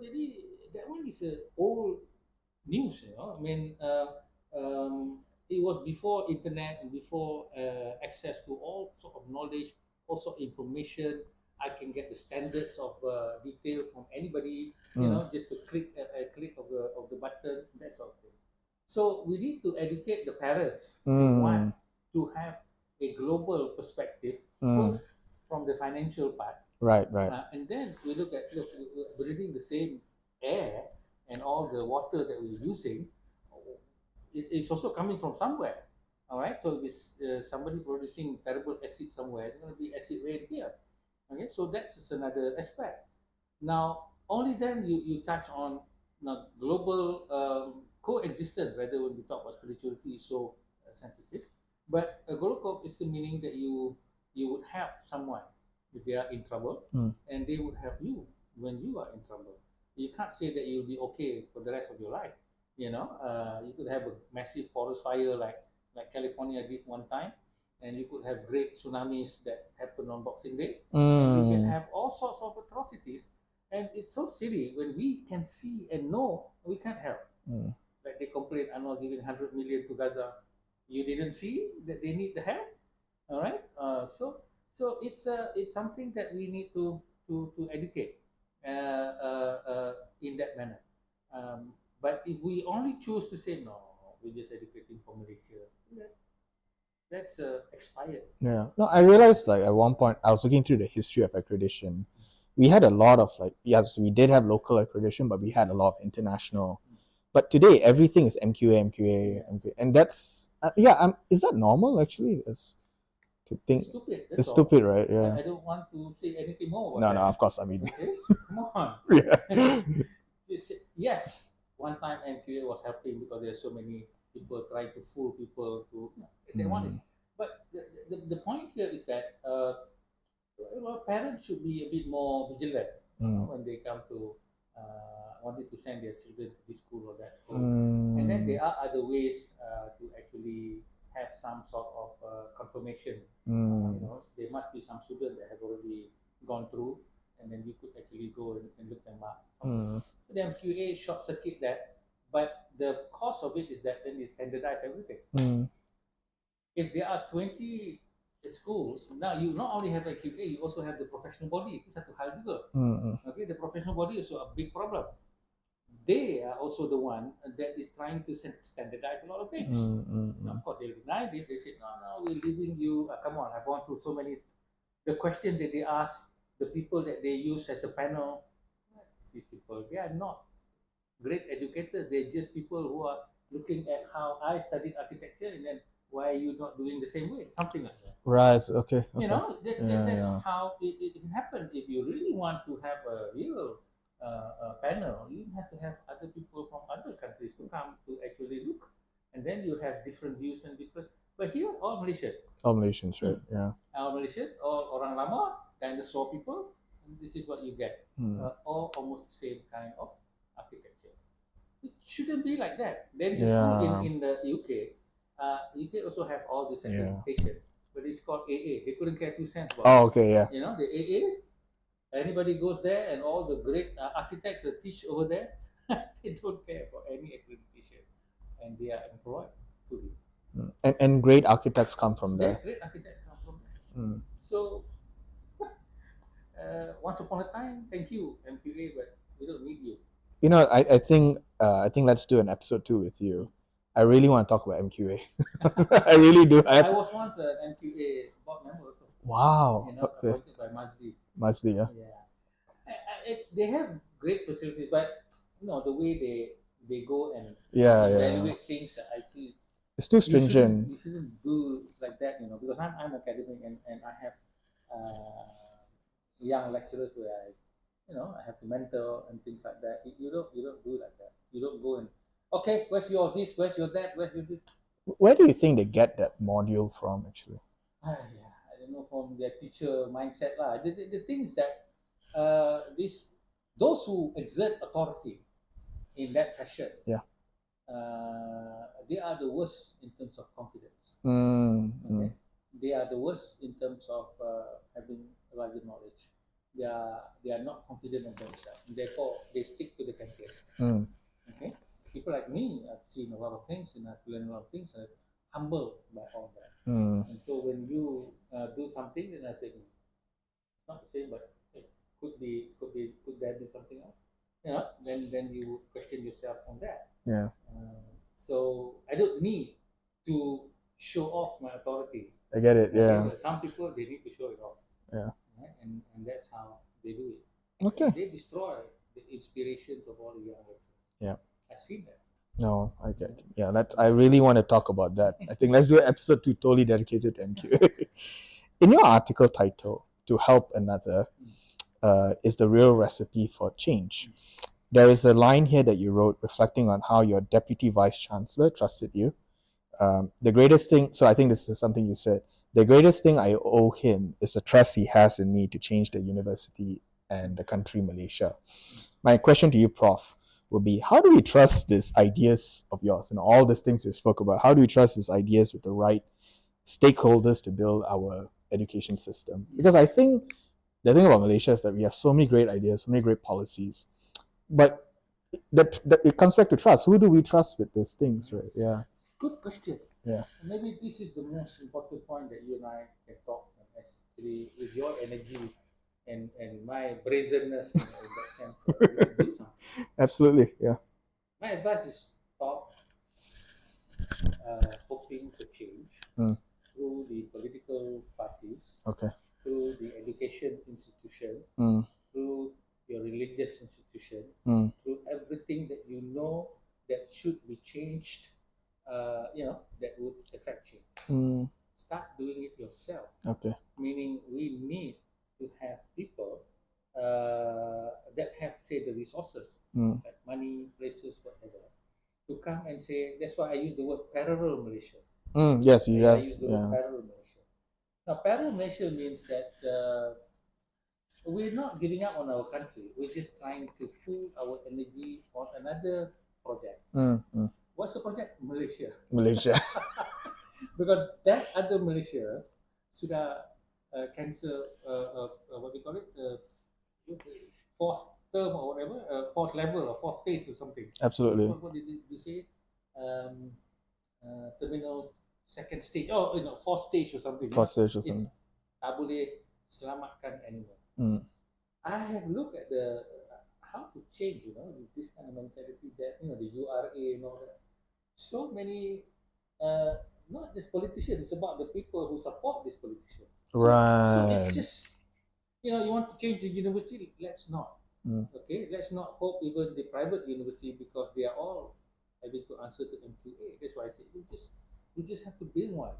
that one is a old news. I mean, it was before internet and before access to all sort of knowledge, also information. I can get the standards of detail from anybody. Just to click a click of the button, that sort of thing. So we need to educate the parents who want to have a global perspective first from the financial part. Right, right. And then we look at we're breathing the same air and all the water that we're using. It's also coming from somewhere. All right. So this somebody producing terrible acid somewhere. There's going to be acid rain here. Okay. So that's just another aspect. Now, only then you touch on global coexistence. Rather, when we talk about spirituality, is so sensitive. But a global coexistence meaning that you would help someone if they are in trouble, and they would help you when you are in trouble. You can't say that you'll be okay for the rest of your life. You could have a massive forest fire like California did one time, and you could have great tsunamis that happen on Boxing Day, and you can have all sorts of atrocities. And it's so silly when we can see and know we can't help. Like they complain, I'm not giving 100 million to Gaza. You didn't see that they need the help. All right. So it's something that we need to educate in that manner. But if we only choose to say no, we're just educating for Malaysia. That's expired. Yeah. No, I realized like at one point I was looking through the history of accreditation. We had a lot of like yes, we did have local accreditation, but we had a lot of international. But today everything is MQA, MQA, MQA, and that's yeah. Is that normal actually? It's to think It's stupid. That's it's all. stupid, right? Yeah. I don't want to say anything more about No, that. no. Of course, I mean, Okay, come on. yeah. Yes, one time MQA was helping because there's so many people trying to fool people to. That one is. But the point here is that parents should be a bit more vigilant when they come to wanting to send their children to this school or that school. And then there are other ways to actually have some sort of confirmation. There must be some students that have already gone through, and then you could actually go and look them up. So the MQA short circuit that, but the cost of it is that then they standardize everything. If there are 20 the schools, now you not only have a QA, you also have the professional body. Itu satu hal juga. Okay, the professional body is also a big problem. They are also the one that is trying to standardize a lot of things. Now, of course, they deny this. They say, no, we're leaving you. Come on, I've gone through so many. The question that they ask the people that they use as a panel, these people, they are not great educators. They're just people who are looking at how I studied architecture and then why are you not doing the same way? Something like that. Right. Okay. You know, that's how it can happen. If you really want to have a real panel, you have to have other people from other countries to come to actually look, and then you have different views and different. But here, all Malaysian. All Malaysians, right? Yeah. All Malaysian, all orang lama, dinosaur people. And this is what you get. All almost the same kind of architecture. It shouldn't be like that. There is a school in the UK. UK also have all this accreditation, but it's called AA. They couldn't care 2 cents about it. Oh, okay, yeah. You know, the AA, anybody goes there and all the great architects that teach over there, they don't care about any accreditation. And they are employed fully. And great architects come from there. Great architects come from there. So, once upon a time, thank you, MQA, but we don't need you. You know, I think let's do an episode 2 with you. I really want to talk about MQA. I really do. I was once an MQA board member also. Wow. You know, appointed by Mazdi. Mazdi, yeah. Yeah. They have great facilities, but you know the way they go and evaluate things. I see. It's too stringent. You shouldn't do like that, you know, because I'm academic and I have young lecturers where I have to mentor and things like that. You don't do like that. You don't go and okay, where's your this, where's your that, where's your this. Where do you think they get that module from, actually? I don't know, from their teacher mindset lah. The thing is that those who exert authority in that fashion, they are the worst in terms of confidence. Okay? They are the worst in terms of having larger knowledge. They are not confident of themselves. Therefore, they stick to the template. Okay, people like me, I've seen a lot of things and I've learned a lot of things. And I'm humbled by all that. And so when you do something, then I say, it's not the same, but hey, could there be something else? You know, then you question yourself on that. Yeah. So I don't need to show off my authority. I get it. Yeah. Some people, they need to show it off. Yeah. Right? And that's how they do it. Okay. They destroy the inspirations of all the young actors. Yeah. I've seen that. No, I get it. Yeah, I really want to talk about that. I think let's do an episode 2 totally dedicated to MQA. In your article title, "To Help Another," is the real recipe for change. There is a line here that you wrote reflecting on how your deputy vice chancellor trusted you. The greatest thing, so I think this is something you said, the greatest thing I owe him is the trust he has in me to change the university and the country, Malaysia. My question to you, Prof, would be, how do we trust these ideas of yours and all these things you spoke about? How do we trust these ideas with the right stakeholders to build our education system? Because I think the thing about Malaysia is that we have so many great ideas, so many great policies, but it comes back to trust. Who do we trust with these things, right? Yeah. Good question. Yeah. Maybe this is the most important point that you and I can talk, actually, with your energy and my brazenness in that sense. We can do something. Absolutely. Yeah. My advice is stop hoping to change through the political parties, through the education institution, through your religious institution, through everything that you know that should be changed, that would affect change. Start doing it yourself. Okay. Meaning we need to have people that have, say, the resources, like money, places, whatever, to come and say, that's why I use the word parallel Malaysia. Yes, you have. I use the word parallel Malaysia. Now, parallel Malaysia means that we're not giving up on our country. We're just trying to pool our energy on another project. What's the project? Malaysia. Because that other Malaysia sudah cancel what we call it, fourth term or whatever, fourth level or fourth phase or something. Absolutely. What did you say? Terminal second stage, fourth stage or something. Fourth stage or something. Tak boleh selamatkan animal. I have looked at the how to change, with this kind of mentality that the URA and all that. So many, not just politicians. It's about the people who support this politician. So it's just, you want to change the university. Let's not. Okay, let's not hope even the private university, because they are all having to answer to MQA. That's why I say we just have to build one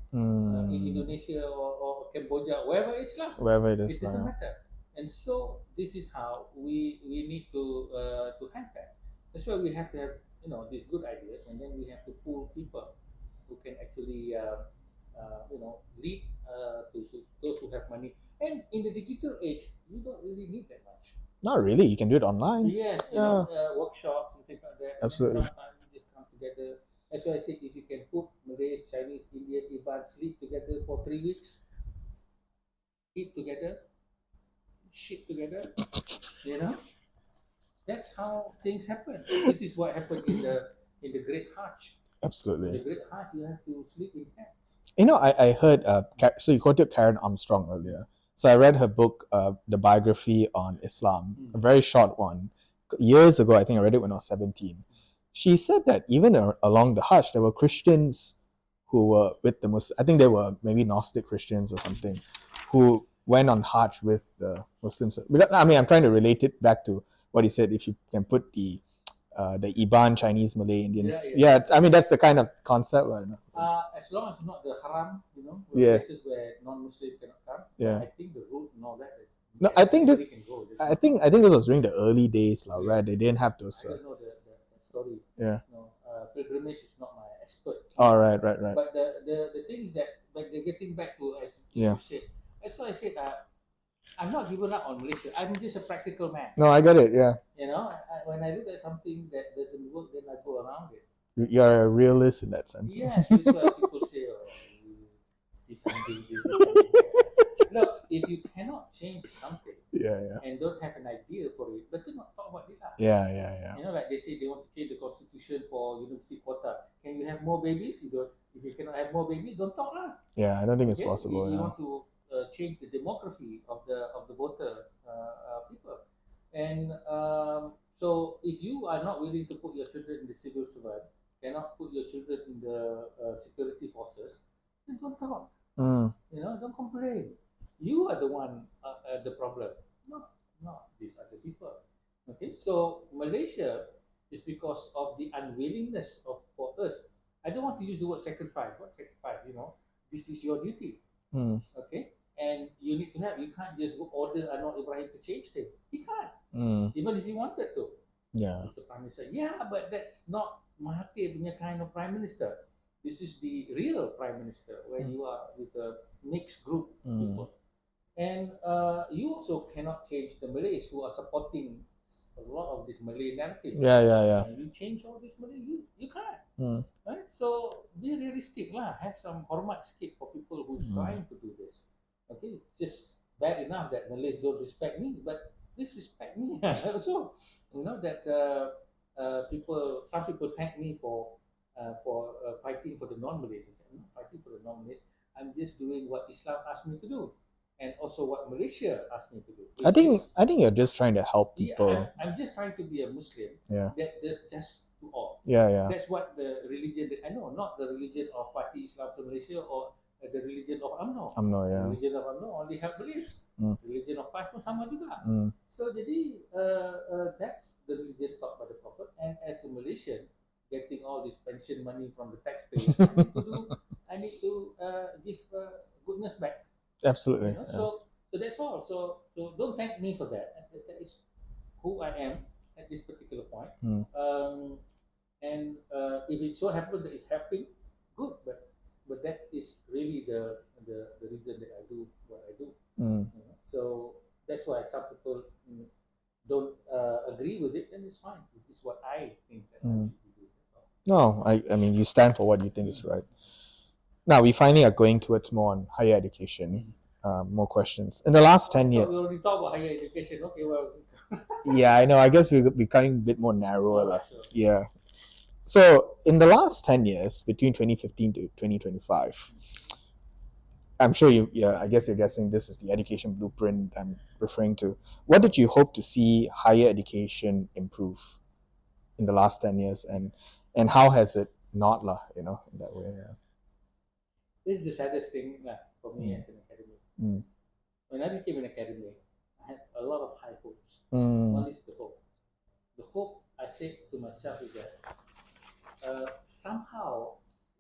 in Indonesia or Cambodia, wherever it's lah. Wherever it is, it doesn't matter. And so this is how we need to have that. That's why we have to have these good ideas, and then we have to pull people who can actually lead to those who have money. And in the digital age, you don't really need that much. Not really. You can do it online. Yes, workshops and things like that. Absolutely. And sometimes you just come together. That's why I said, if you can put Malay, Chinese, Indian, Iban, sleep together for 3 weeks, eat together, shit together, that's how things happen. This is what happened in the Great Hajj. Absolutely. In the Great Hajj, you have to sleep in tents. I heard, so you quoted Karen Armstrong earlier. So I read her book, The Biography on Islam, a very short one. Years ago, I think I read it when I was 17. She said that even along the Hajj, there were Christians who were with the Muslims. I think they were maybe Gnostic Christians or something, who went on Hajj with the Muslims. Because, I'm trying to relate it back to what he said. If you can put the Iban, Chinese, Malay, Indians. Yeah, that's the kind of concept. As long as it's not the haram, places where non-Muslim cannot come. Yeah. I think the route and all that is. No, I think this. I think this was during the early days, where they didn't have those. I don't know the story. Yeah. Pilgrimage is not my expert. Oh, right. But the thing is that, but they're getting back to, as you said. That's why I said I'm not giving up on Malaysia. I'm just a practical man. No, I get it. Yeah. When I look at something that doesn't work, then I go around it. You're a realist in that sense. Yes, that's why people say, defending this. Look, if you cannot change something, and don't have an idea for it, better not talk about it. Yeah. Like they say, they want to change the constitution for university quota. Can you have more babies? You don't. If you cannot have more babies, don't talk lah. Yeah, I don't think it's possible. You want to change the demography of the voter people, and so if you are not willing to put your children in the civil servant, cannot put your children in the security forces, then don't talk. Don't complain. You are the one the problem, not these other people. Okay, so Malaysia is because of the unwillingness for us. I don't want to use the word sacrifice. What sacrifice? This is your duty. Okay, and you need to have. You can't just order Anwar Ibrahim to change things. He can't. Even if he wanted to. Yeah. Mr. Prime Minister. Yeah, but that's not Mahathir punya kind of Prime Minister. This is the real Prime Minister, where you are with a mixed group of people. And you also cannot change the Malays who are supporting a lot of this Malay narrative. Yeah. And you change all this Malay, you can't. Right? So be realistic lah. Have some hormat sikit for people who's trying to do this. Okay, just bad enough that Malays don't respect me, but please respect me also. That some people thank me for fighting for the non-Malays. I said, I'm not fighting for the non-Malays. I'm just doing what Islam asked me to do, and also what Malaysia asked me to do. I think you're just trying to help people. Yeah, I'm just trying to be a Muslim. Yeah. That does just to all. Yeah. That's what the religion. I know, not the religion of Parti Islam Malaysia or the religion of UMNO. Yeah. The religion of UMNO only have beliefs. Religion of PAS pun sama juga. So jadi that's the religion taught by the Prophet. And as a Malaysian, getting all this pension money from the taxpayers, I need to give goodness back. Absolutely. So that's all. So don't thank me for that. That is who I am at this particular point. And if it so happens that it's happening, good. But that is really the reason that I do what I do. So that's why some people don't agree with it, and it's fine. This is what I think that I should be doing. That's all. No, I mean, you stand for what you think is right. Now we finally are going towards more on higher education. More questions. In the last 10 years. We already talked about higher education. Okay, well. Yeah, I know. I guess we're becoming a bit more narrower. Sure. Yeah. So in the last 10 years, between 2015 to 2025, I'm sure I guess you're guessing this is the education blueprint I'm referring to. What did you hope to see higher education improve in the last 10 years, and how has it not, in that way? Yeah. This is the saddest thing for me as an academic. When I became an academic, I had a lot of high hopes. One is the hope. The hope I said to myself is that somehow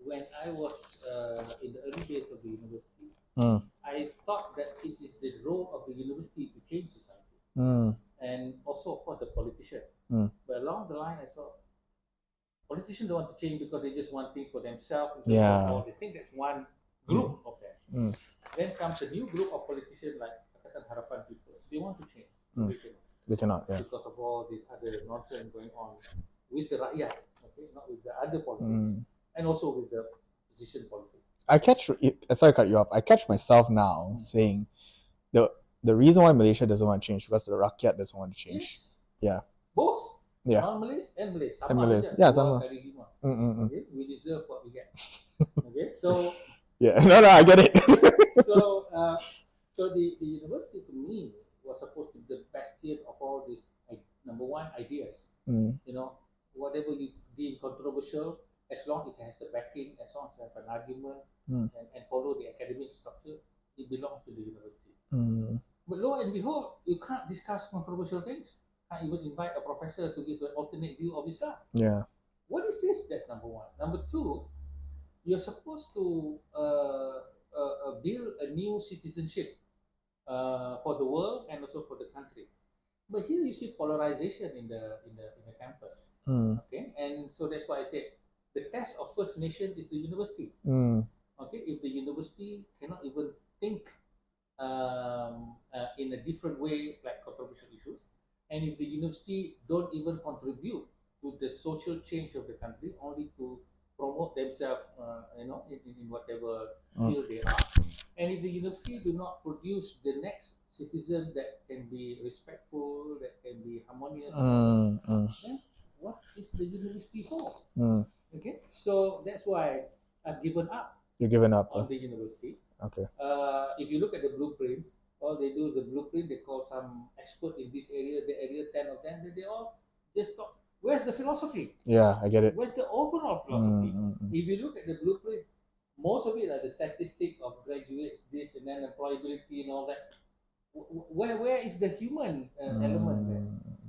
when I was in the early days of the university, I thought that it is the role of the university to change society, and also of course the politician. But along the line, I saw politicians don't want to change because they just want things for themselves. Yeah. All these things. That's one group of them. Then comes a new group of politicians like Pakatan Harapan people. They want to change. They cannot. Yeah. Because of all this other nonsense going on with the rakyat, okay, not with the other politics, and also with the position politics. Sorry to cut you off. I catch myself now saying the reason why Malaysia doesn't want to change because the rakyat doesn't want to change. Yes. Yeah. Both. Yeah. Non-Malays and Malays. Sama And Malays. saja. Yeah, Dua sama. kali lima. Okay? We deserve what we get. Okay, so yeah, no, I get it. so the university to me was supposed to be the bastion of all these number one ideas. You know, whatever you deem controversial, as long as it has a backing, as long as you have an argument and follow the academic structure, it belongs to the university. But lo and behold, you can't discuss controversial things. Can't even invite a professor to give an alternate view of Islam. Yeah. What is this? That's number one. Number two, you're supposed to build a new citizenship for the world and also for the country. But here you see polarization in the campus. Okay, and so that's why I said the test of first nation is the university. Okay, if the university cannot even think in a different way like controversial issues, and if the university don't even contribute to the social change of the country, only to promote themselves, in whatever field they are, and if the university do not produce the next citizen that can be respectful, that can be harmonious, then what is the university for? Okay, so that's why I've given up. You're giving up on the university. Okay. If you look at the blueprint, all they do is the blueprint. They call some expert in this area, the area 10 of them. They all just talk. Where's the philosophy? Yeah, I get it. Where's the overall philosophy? If you look at the blueprint, most of it are the statistic of graduates, this and then employability and all that. Where is the human element there?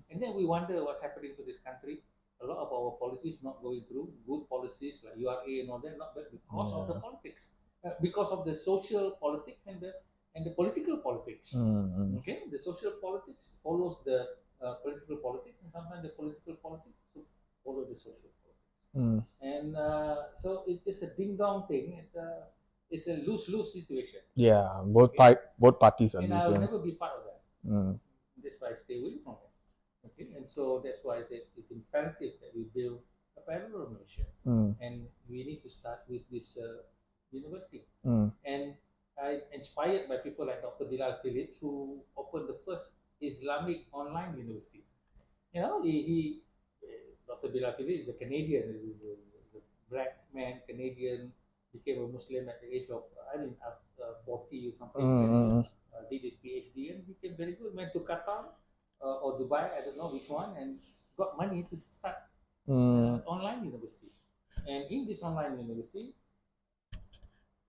And then we wonder what's happening to this country. A lot of our policies not going through, good policies like URA and all that, not but because of the politics, because of the social politics and the political politics. Okay, the social politics follows the political politics, and sometimes the political politics follow the social politics. And so it's just a ding dong thing. It's a lose-lose situation. Yeah, both parties are and losing. I'll never be part of that. That's why I stay away from it. Okay, and so that's why I said it's imperative that we build a parallel nation, and we need to start with this university. And I inspired by people like Dr. Bilal Phillips, who opened the first Islamic online university. You know, Dr. Bilal Phillips is a Canadian, a black man, Canadian, became a Muslim at the age of 40 or something. Did his PhD and became very good. Went to Qatar or Dubai, I don't know which one, and got money to start online university. And in this online university,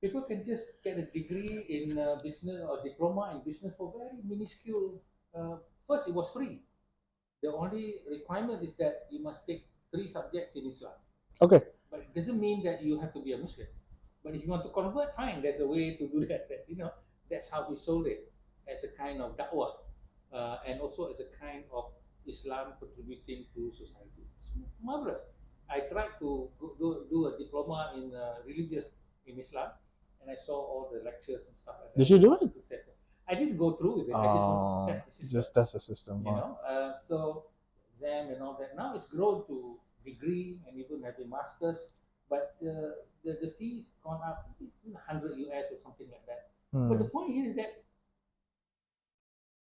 people can just get a degree in business or diploma in business for very minuscule. First, it was free. The only requirement is that you must take 3 subjects in Islam. Okay. But it doesn't mean that you have to be a Muslim. But if you want to convert, fine. There's a way to do that. That's how we sold it, as a kind of da'wah, and also as a kind of Islam contributing to society. It's marvelous. I tried to do a diploma in religious in Islam, and I saw all the lectures and stuff like that. Did you do it? I didn't go through with it. I just want to test the system. Just test the system. So exam and all that. Now it's grown to degree and even having masters, but the fees gone up 100 US or something like that. But the point here is that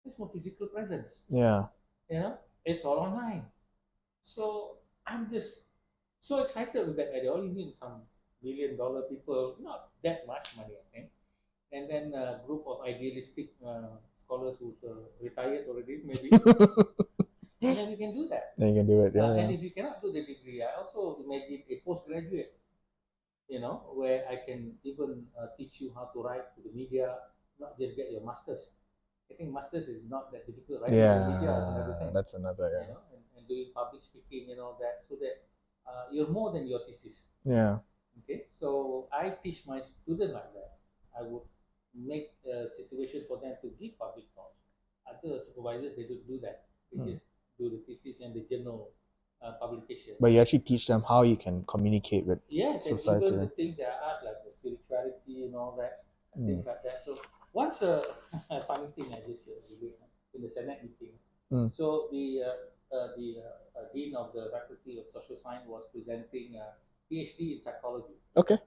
there's no physical presence. Yeah. It's all online. So I'm just so excited with that idea. All you need is some $1 billion people, not that much money, I think. And then a group of idealistic scholars who's retired already, maybe. And then we can do that. Then you can do it. Yeah, And yeah. if you cannot do the degree, I also imagine a postgraduate, where I can even teach you how to write to the media, not just get your masters. I think masters is not that difficult, right? The media is another Yeah, thing, that's another. Yeah. and doing public speaking and all that, so that you're more than your thesis. Yeah. Okay, so I teach my student like that. I would make a situation for them to give public talks. Other supervisors, they don't do that. They just do the thesis and the journal publication. But you actually teach them how you can communicate with Yes, and society. even the things that I asked, like the spirituality and all that, things like that. So once a funny thing I just in the Senate meeting. So the dean of the faculty of social science was presenting a PhD in psychology. Okay.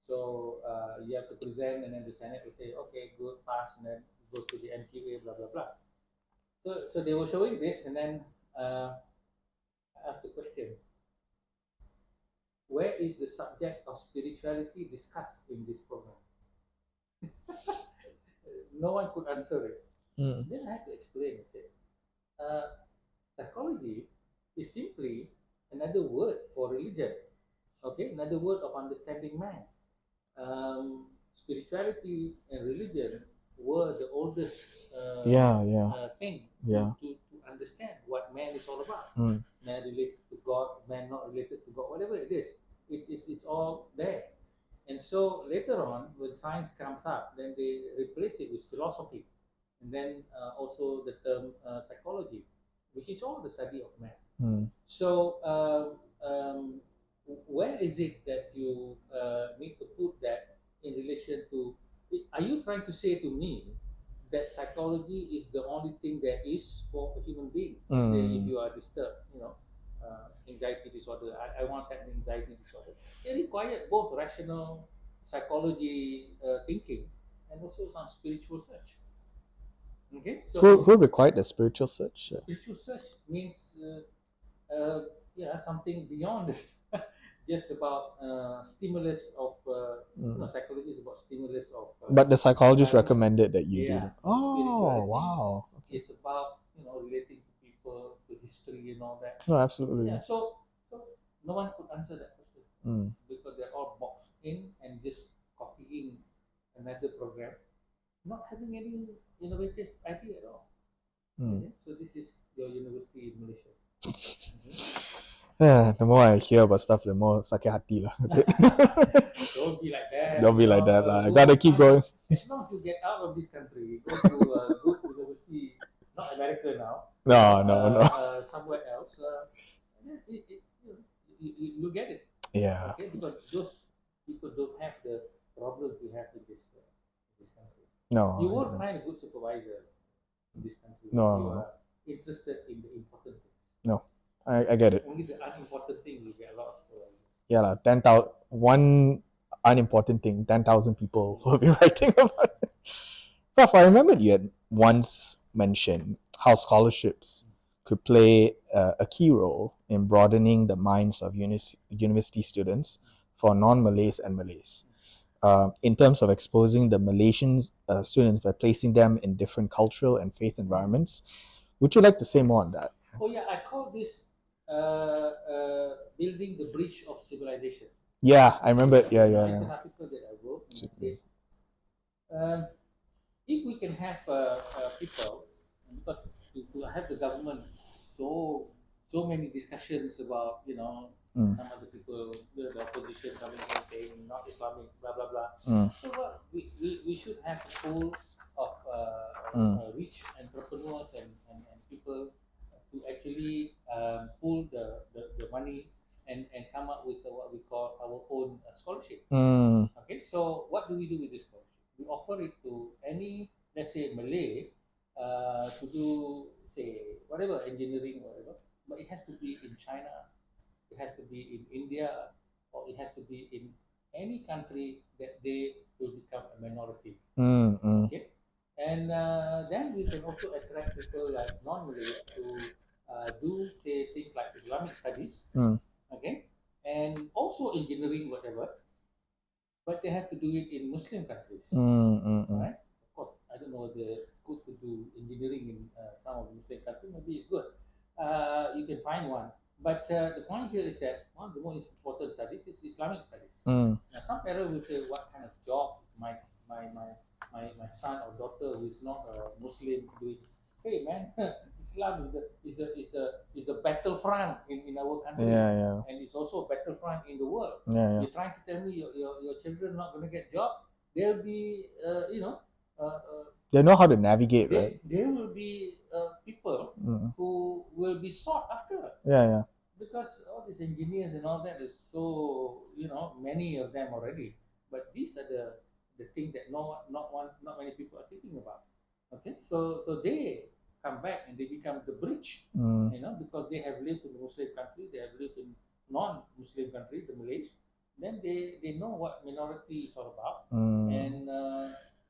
So you have to present, and then the Senate will say, okay, good, pass, and then it goes to the MQA, blah blah blah. So they were showing this, and then I asked the question, where is the subject of spirituality discussed in this program? No one could answer it. Then I had to explain. I said, psychology is simply another word for religion. Okay, another word of understanding man. Spirituality and religion were the oldest thing to understand what man is all about. Man related to God, man not related to God, whatever it is, it's all there. And so later on, when science comes up, then they replace it with philosophy, and then also the term psychology, which is all the study of man. So where is it that you need to put that in relation to? Are you trying to say to me that psychology is the only thing there is for a human being? Say if you are disturbed, anxiety disorder. I once had an anxiety disorder. It required both rational psychology thinking and also some spiritual search. Okay, so who required the spiritual search? Spiritual search means something beyond this. Just about stimulus of psychology is about stimulus of. But the psychologist recommended that you do. Oh wow! Okay. It's about relating to people, to history, and all that. No, absolutely. Yeah. So no one could answer that question because they're all boxed in and just copying another program, not having any innovative idea at all. Okay? So this is your university in Malaysia. The more I hear about stuff, the more sakit hati lah. Don't be like that. Don't be like that lah. Gotta keep going. As long as you get out of this country, go to a good university, not America now. No. Somewhere else. You get it. Yeah. Okay, because those people don't have the problems we have in this country. No. You were kind of good supervisor in this country. No. You are interested in the important things. No. I get it. Only the unimportant things you get lost for. Yeah, 10,000. One unimportant thing, 10,000 people will be writing about it. Prof, I remember you had once mentioned how scholarships could play a key role in broadening the minds of university students for non-Malays and Malays. In terms of exposing the Malaysian students by placing them in different cultural and faith environments. Would you like to say more on that? Oh yeah, I call this building the bridge of civilization. Yeah, I remember. Yeah. It's an article that I wrote. And said, if we can have people, because to have the government so many discussions about some of the people, the opposition coming and saying not Islamic, blah blah blah. So we should have a pool of rich entrepreneurs and people to actually pool the money and come up with what we call our own scholarship. Okay, so what do we do with this scholarship? We offer it to any, let's say, Malay to do, say, whatever, engineering, whatever, but it has to be in China, it has to be in India, or it has to be in any country that they will become a minority. Okay, and then we can also attract people like non-Malays to do, say, things like Islamic studies. Okay, and also engineering, whatever. But they have to do it in Muslim countries, right? Of course, I don't know the schools to do engineering in some of the Muslim countries. Maybe it's good. You can find one. But the point here is that one of the most important studies is Islamic studies. Now, some parents will say, "What kind of job is my son or daughter who is not a Muslim doing?" Hey, man, Islam is the battlefront in our country, and it's also a battlefront in the world. You're trying to tell me your children not going to get job? They'll be, They know how to navigate, right? There will be people who will be sought after. Because all these engineers and all that is so, many of them already. But these are the thing that not many people are thinking about. Okay, so they come back and they become the bridge, because they have lived in the Muslim country, they have lived in non-Muslim country, the Malays. Then they know what minority is all about, and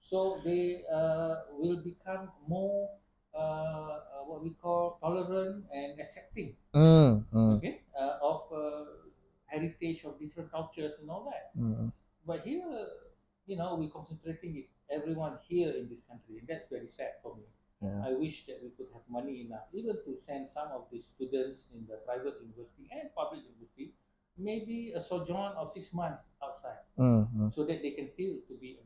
so they will become more what we call tolerant and accepting, okay, of heritage of different cultures and all that. But here, we're concentrating it, everyone here in this country, and that's very sad for me. I wish that we could have money enough, even to send some of the students in the private university and public university, maybe a sojourn of 6 months outside, so that they can feel to be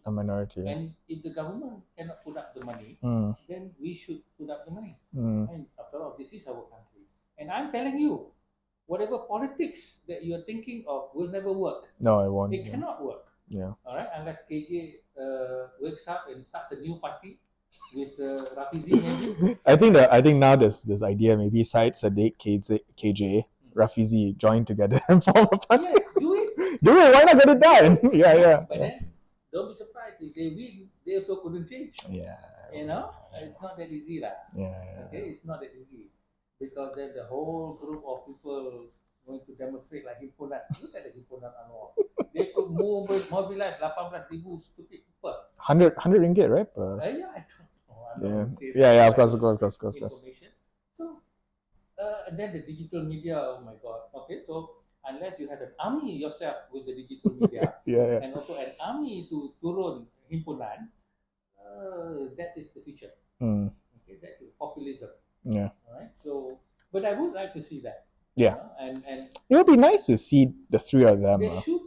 a minority. And if the government cannot put up the money, then we should put up the money. And after all, this is our country. And I'm telling you, whatever politics that you're thinking of will never work. No, it won't. It cannot work. All right, unless KJ wakes up and starts a new party with Rafizi maybe. I think now there's this idea, maybe Syed Sadiq, KJ, Rafizi join together and form a party. Yes, do it. Do it. Why not get it done? But then don't be surprised if they win. They also couldn't change. It's not that easy, lah. Okay, it's not that easy, because then the whole group of people going to demonstrate like Himpunan. Look at the Himpunan Anwar. They could mobilize 18,000 stupid people. 100 ringgit, right? I don't know. Of course. Information. So, and then the digital media, oh my God. Okay, so unless you have an army yourself with the digital media, and also an army to turun Himpunan, that is the future. Okay, that's populism. All right. So, but I would like to see that. And it would be nice to see the three of them. They should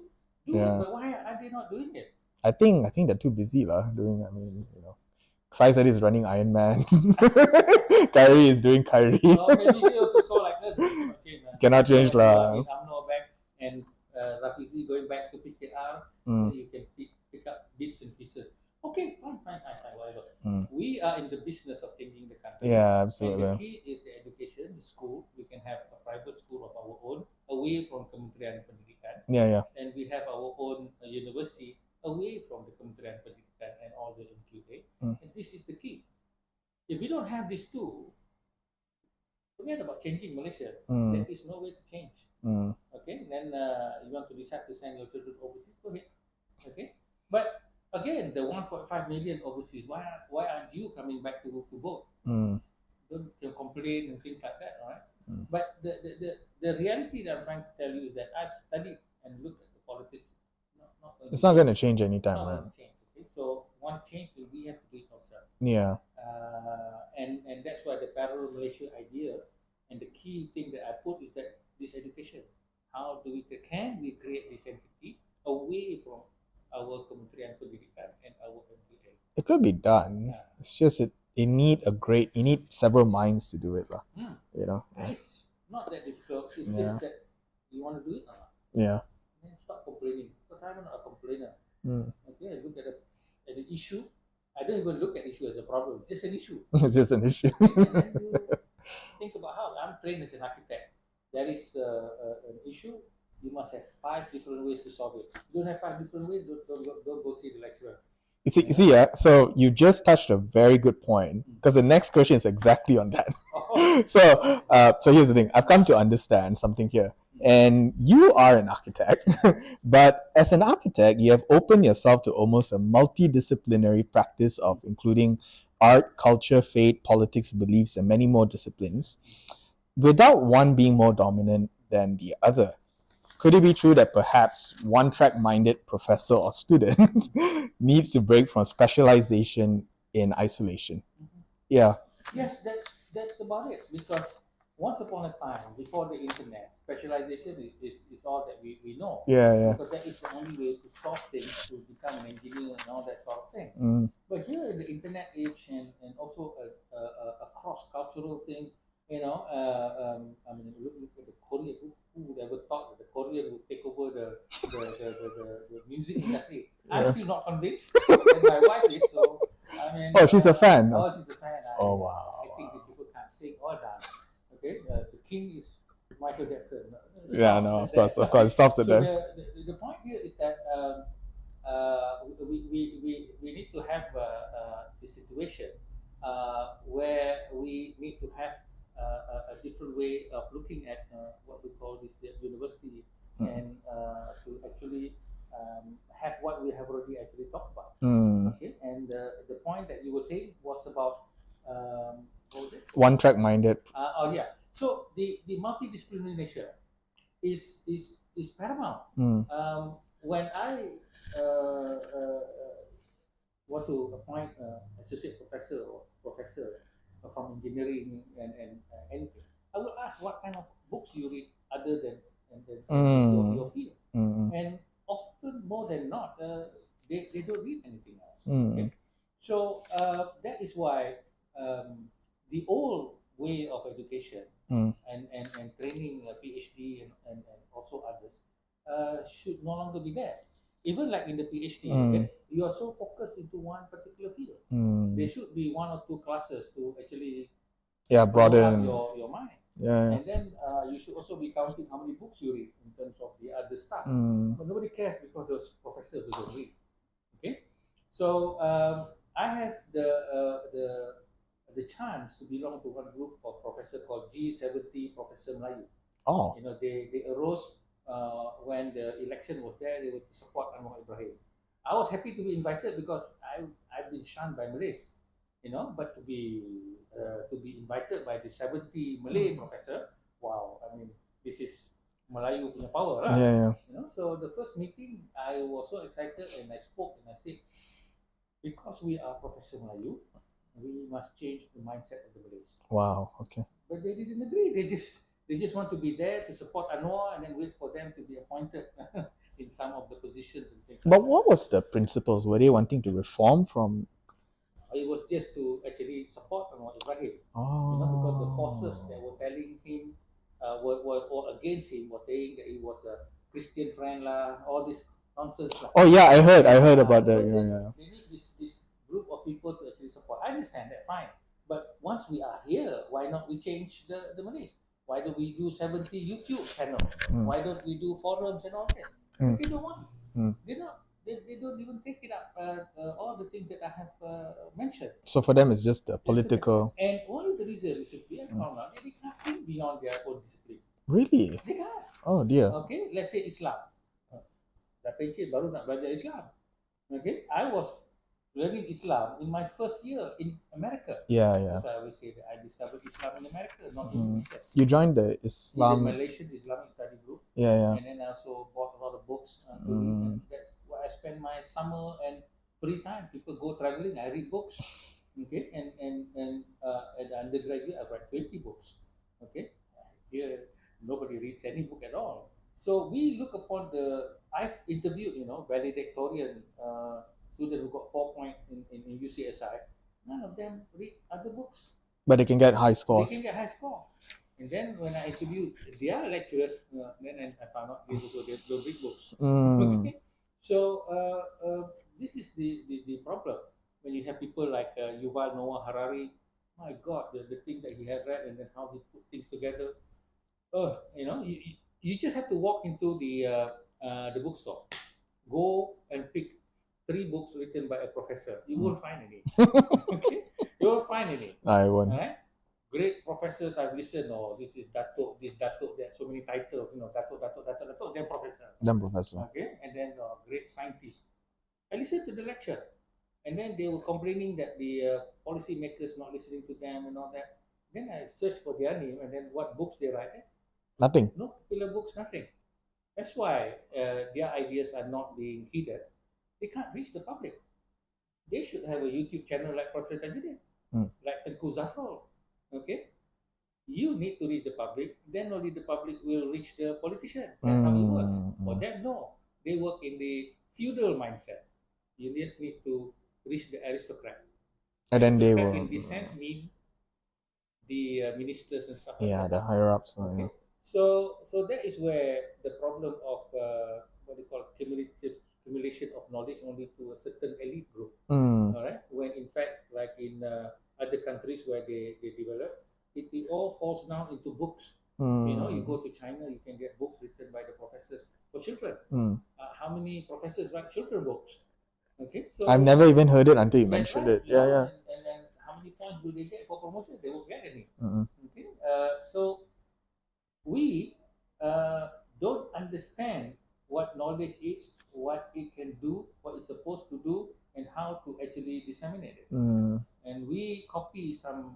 do it, but why are they not doing it? I think they're too busy doing. Sai said is running Iron Man. Kyrie is doing Kyrie. Maybe they also saw like this. Cannot change lah. Amno back and Rafizi going back to PKR. You can pick up bits and pieces. Okay, fine, whatever. We are in the business of changing the country. Yeah, absolutely. And the key is the education, the school. We can have a private school of our own, away from Kementerian Pendidikan. And we have our own university, away from the Kementerian Pendidikan and all the MQA. And this is the key. If we don't have these two, forget about changing Malaysia. There is no way to change. Okay, then you want to decide to send your children overseas, go ahead. Okay, but again, the 1.5 million overseas, why aren't you coming back to vote? Don't complain and things like that, all right? But the reality that I'm trying to tell you is that I've studied and looked at the politics. It's not going to change anytime, right? Change, okay? So one change will we have to do it ourselves. And that's why the parallel Malaysia idea and the key thing that I put is that this education. How do can we create this entity away from our Kementerian Pendidikan and our MPA? It could be done. It's just you need several minds to do it, lah. It's not that difficult. It's just that you want to do it or not. Then stop complaining, because I'm not a complainer. Okay, I look at the issue. I don't even look at the issue as a problem. It's just an issue. It's just an issue. And then you think about how I'm trained as an architect. There is an issue. You must have 5 different ways to solve it. You don't have 5 different ways, don't go see the lecturer. You see, so you just touched a very good point, because the next question is exactly on that. So here's the thing. I've come to understand something here. And you are an architect, but as an architect, you have opened yourself to almost a multidisciplinary practice of including art, culture, faith, politics, beliefs, and many more disciplines, without one being more dominant than the other. Could it be true that perhaps one-track-minded professor or student needs to break from specialization in isolation? Yeah. Yes, that's about it. Because once upon a time, before the internet, specialization is all that we know. Yeah, yeah. Because that is the only way to solve things, to become an engineer and all that sort of thing. But here in the internet age, and also a cross cultural thing, I mean, look at the Korean. Who would ever thought that the Korean would take over the music industry? I'm Yeah. still not convinced, and my wife is. So I mean, Oh, she's a fan. oh, she's a fan. Oh, wow. I think that people can't sing or dance. Okay, the king is Michael Jackson. Yeah, no, of course, it stops at So that. the point here is that we need to have the situation where we need to have a different way of looking at what we call this the university, and to actually have what we have already actually talked about. Okay, and the point that you were saying was about what was it? One-track-minded. Oh yeah. So the multidisciplinary nature is paramount. When I want to appoint associate professor or professor from engineering and anything, I will ask what kind of books you read other than your field. And often more than not, they don't read anything else. Okay? So that is why the old way of education and training a PhD and also others should no longer be there. Even like in the PhD, okay, you are so focused into one particular field. There should be one or two classes to actually broaden up your mind. Yeah. And then you should also be counting how many books you read in terms of the other stuff. But nobody cares because those professors don't read. Okay, so I have the chance to belong to one group of professor called G70 Professor Melayu. Oh. You know, they arose when the election was there. They were to support Anwar Ibrahim. I was happy to be invited because I've been shunned by Malays, you know. But to be invited by the 70 Malay professor, wow! I mean, this is Melayu punya power, lah. Yeah. You know. So the first meeting, I was so excited and I spoke and I said, because we are Professor Melayu, we must change the mindset of the Malays. Wow. Okay. But they didn't agree. They just want to be there to support Anwar and then wait for them to be appointed in some of the positions and things. But what was the principles? Were they wanting to reform from? It was just to actually support Anwar Ibrahim. Oh. You know, because the forces that were telling him were against him, were saying that he was a Christian friend lah, all this nonsense lah. Oh yeah, I heard about that. So Yeah. they need this group of people to actually support. I understand that, fine. But once we are here, why not we change the Malays? Why don't we do 70 YouTube channels? Why don't we do forums and all that? So they don't want. They don't even take it up. All the things that I have mentioned. So for them, it's just a political. And one of the reasons is they found out that they can't think beyond their own discipline. Really? They can't. Oh dear. Okay, let's say Islam. Dah pencet baru nak belajar Islam. Okay, I was learning Islam in my first year in America. Yeah. So I always say that I discovered Islam in America, not in Malaysia. You joined the Islam. In the Malaysian Islamic Study Group. Yeah. And then I also bought a lot of books. And that's where I spend my summer and free time. People go traveling, I read books. Okay, and at the undergraduate, I've read 20 books. Okay, here nobody reads any book at all. So we look upon I've interviewed, valedictorian student who got 4 point in UCSI. None of them read other books. But they can get high scores. They can get high score. And then when I interviewed their lecturers, then I found out they don't read books. Okay, so this is the problem when you have people like Yuval Noah Harari. My God, the thing that he had read and then how he put things together. You just have to walk into the bookstore, go and pick 3 books written by a professor. You won't find any. Okay, you won't find any. I won't. All right? Great professors I've listened. Oh, this is Datuk, there are so many titles. Datuk, then professor. Okay, and then great scientist. I listened to the lecture, and then they were complaining that the policy makers not listening to them and all that. Then I searched for their name and then what books they write. Nothing. No popular books, nothing. That's why their ideas are not being heeded. They can't reach the public. They should have a YouTube channel like Prof. Tajuddin, like Tengku Zafrul. Okay, you need to reach the public. Then only the public will reach the politician. That's how it works. For them, no, they work in the feudal mindset. You just need to reach the aristocrat. And then they Aristocrat will, in this sense mean the ministers and stuff like yeah, that. the higher ups. Okay. Yeah. So that is where the problem of what they call accumulation of knowledge only to a certain elite group. All right. When in fact, like in other countries where they develop, it all falls down into books. You know, you go to China, you can get books written by the professors for children. How many professors write children books? Okay, so I've never even heard it until you that's mentioned right. it. Yeah, yeah. And then how many points do they get for promotion? They won't get any. Mm-hmm. Okay, so we don't understand what knowledge is, what it can do, what it's supposed to do, and how to actually disseminate it. And we copy some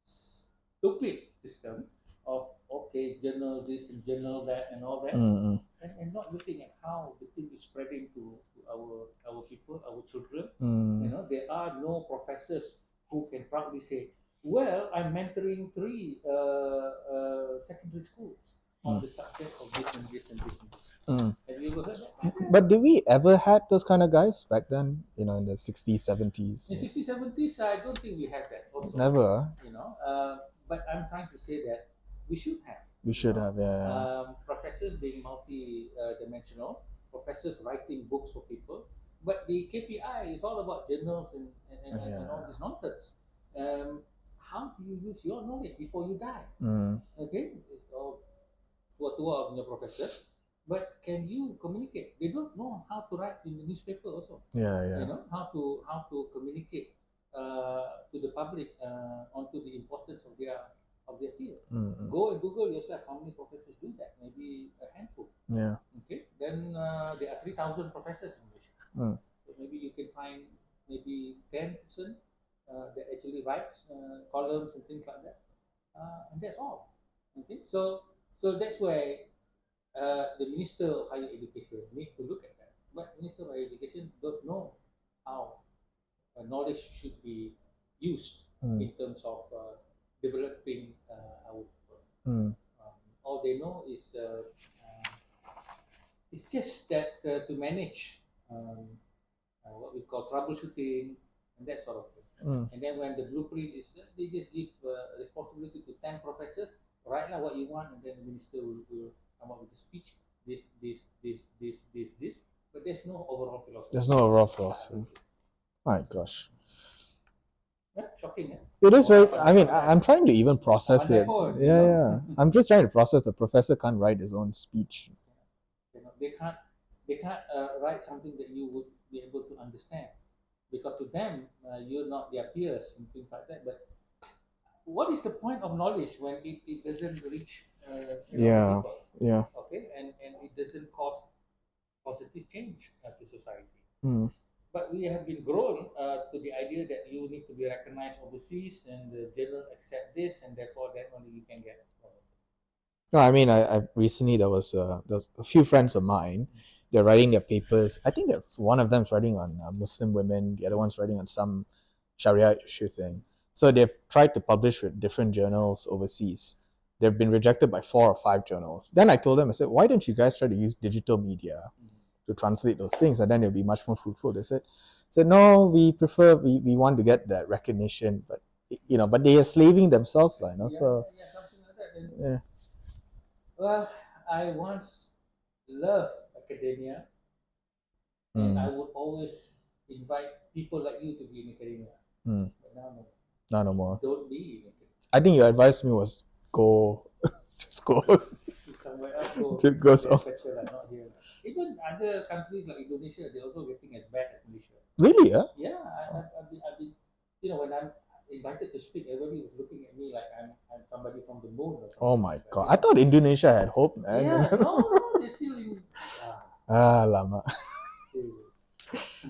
stupid system of okay, journal this and journal that and all that, and not looking at how the thing is spreading to our people, our children. You know, there are no professors who can proudly say, well, I'm mentoring 3 secondary schools on the subject of this and this and this and this. Have you ever heard that? But did we ever had those kind of guys back then? You know, in the 60s, 70s. In 60s, 70s, I don't think we had that also. Never. You know, but I'm trying to say that we should have. We should have, yeah. Professors being multi-dimensional, professors writing books for people, but the KPI is all about journals and all this nonsense. How do you use your knowledge before you die? Okay, it's all tua-tua punya professors, but can you communicate? They don't know how to write in the newspaper also. Yeah, yeah. You know how to communicate to the public onto the importance of their field. Go and Google yourself how many professors do that. Maybe a handful. Yeah. Okay. Then there are 3,000 professors in Malaysia. So maybe you can find maybe 10% that actually writes columns and things like that, and that's all. Okay. So that's where the Minister of Higher Education need to look at that. But Minister of Higher Education don't know how knowledge should be used in terms of developing our people. All they know is it's just that to manage what we call troubleshooting and that sort of thing. And then when the blueprint is, they just give responsibility to 10 professors, write what you want, and then the minister will come up with a speech, this, but there's no overall philosophy. There's no overall philosophy. My gosh. Yeah, shocking. It is very. I mean, I'm trying to even process it. Yeah. I'm just trying to process. A professor can't write his own speech. They can't write something that you would be able to understand, because to them you're not their peers and things like that. But what is the point of knowledge when it doesn't reach people? Yeah. Okay, and it doesn't cause positive change to society. But we have been grown to the idea that you need to be recognized overseas, and the journal accept this, and therefore that only you can get. No, I mean, I recently there was a few friends of mine. They're writing their papers. I think there's one of them's writing on Muslim women. The other one's writing on some Sharia issue thing. So they've tried to publish with different journals overseas. They've been rejected by 4 or 5 journals. Then I told them, I said, why don't you guys try to use digital media to translate those things, and then it'll be much more fruitful. They said, no, we prefer, we want to get that recognition, but but they are slaving themselves, something like that. Yeah. Well, I once loved academia, and I would always invite people like you to be in academia. But now no. No more. Don't be in academia. I think your advice to me was go, just go. Somewhere else, go. Just go Special, not here. Even other countries like Indonesia, they're also getting as bad as Malaysia. Really? Yeah. Yeah, I've been, when I'm invited to speak, everybody was looking at me like I'm somebody from the moon or something. Oh my god! I thought Indonesia had hope, man. Yeah, no, they're still in. Lama.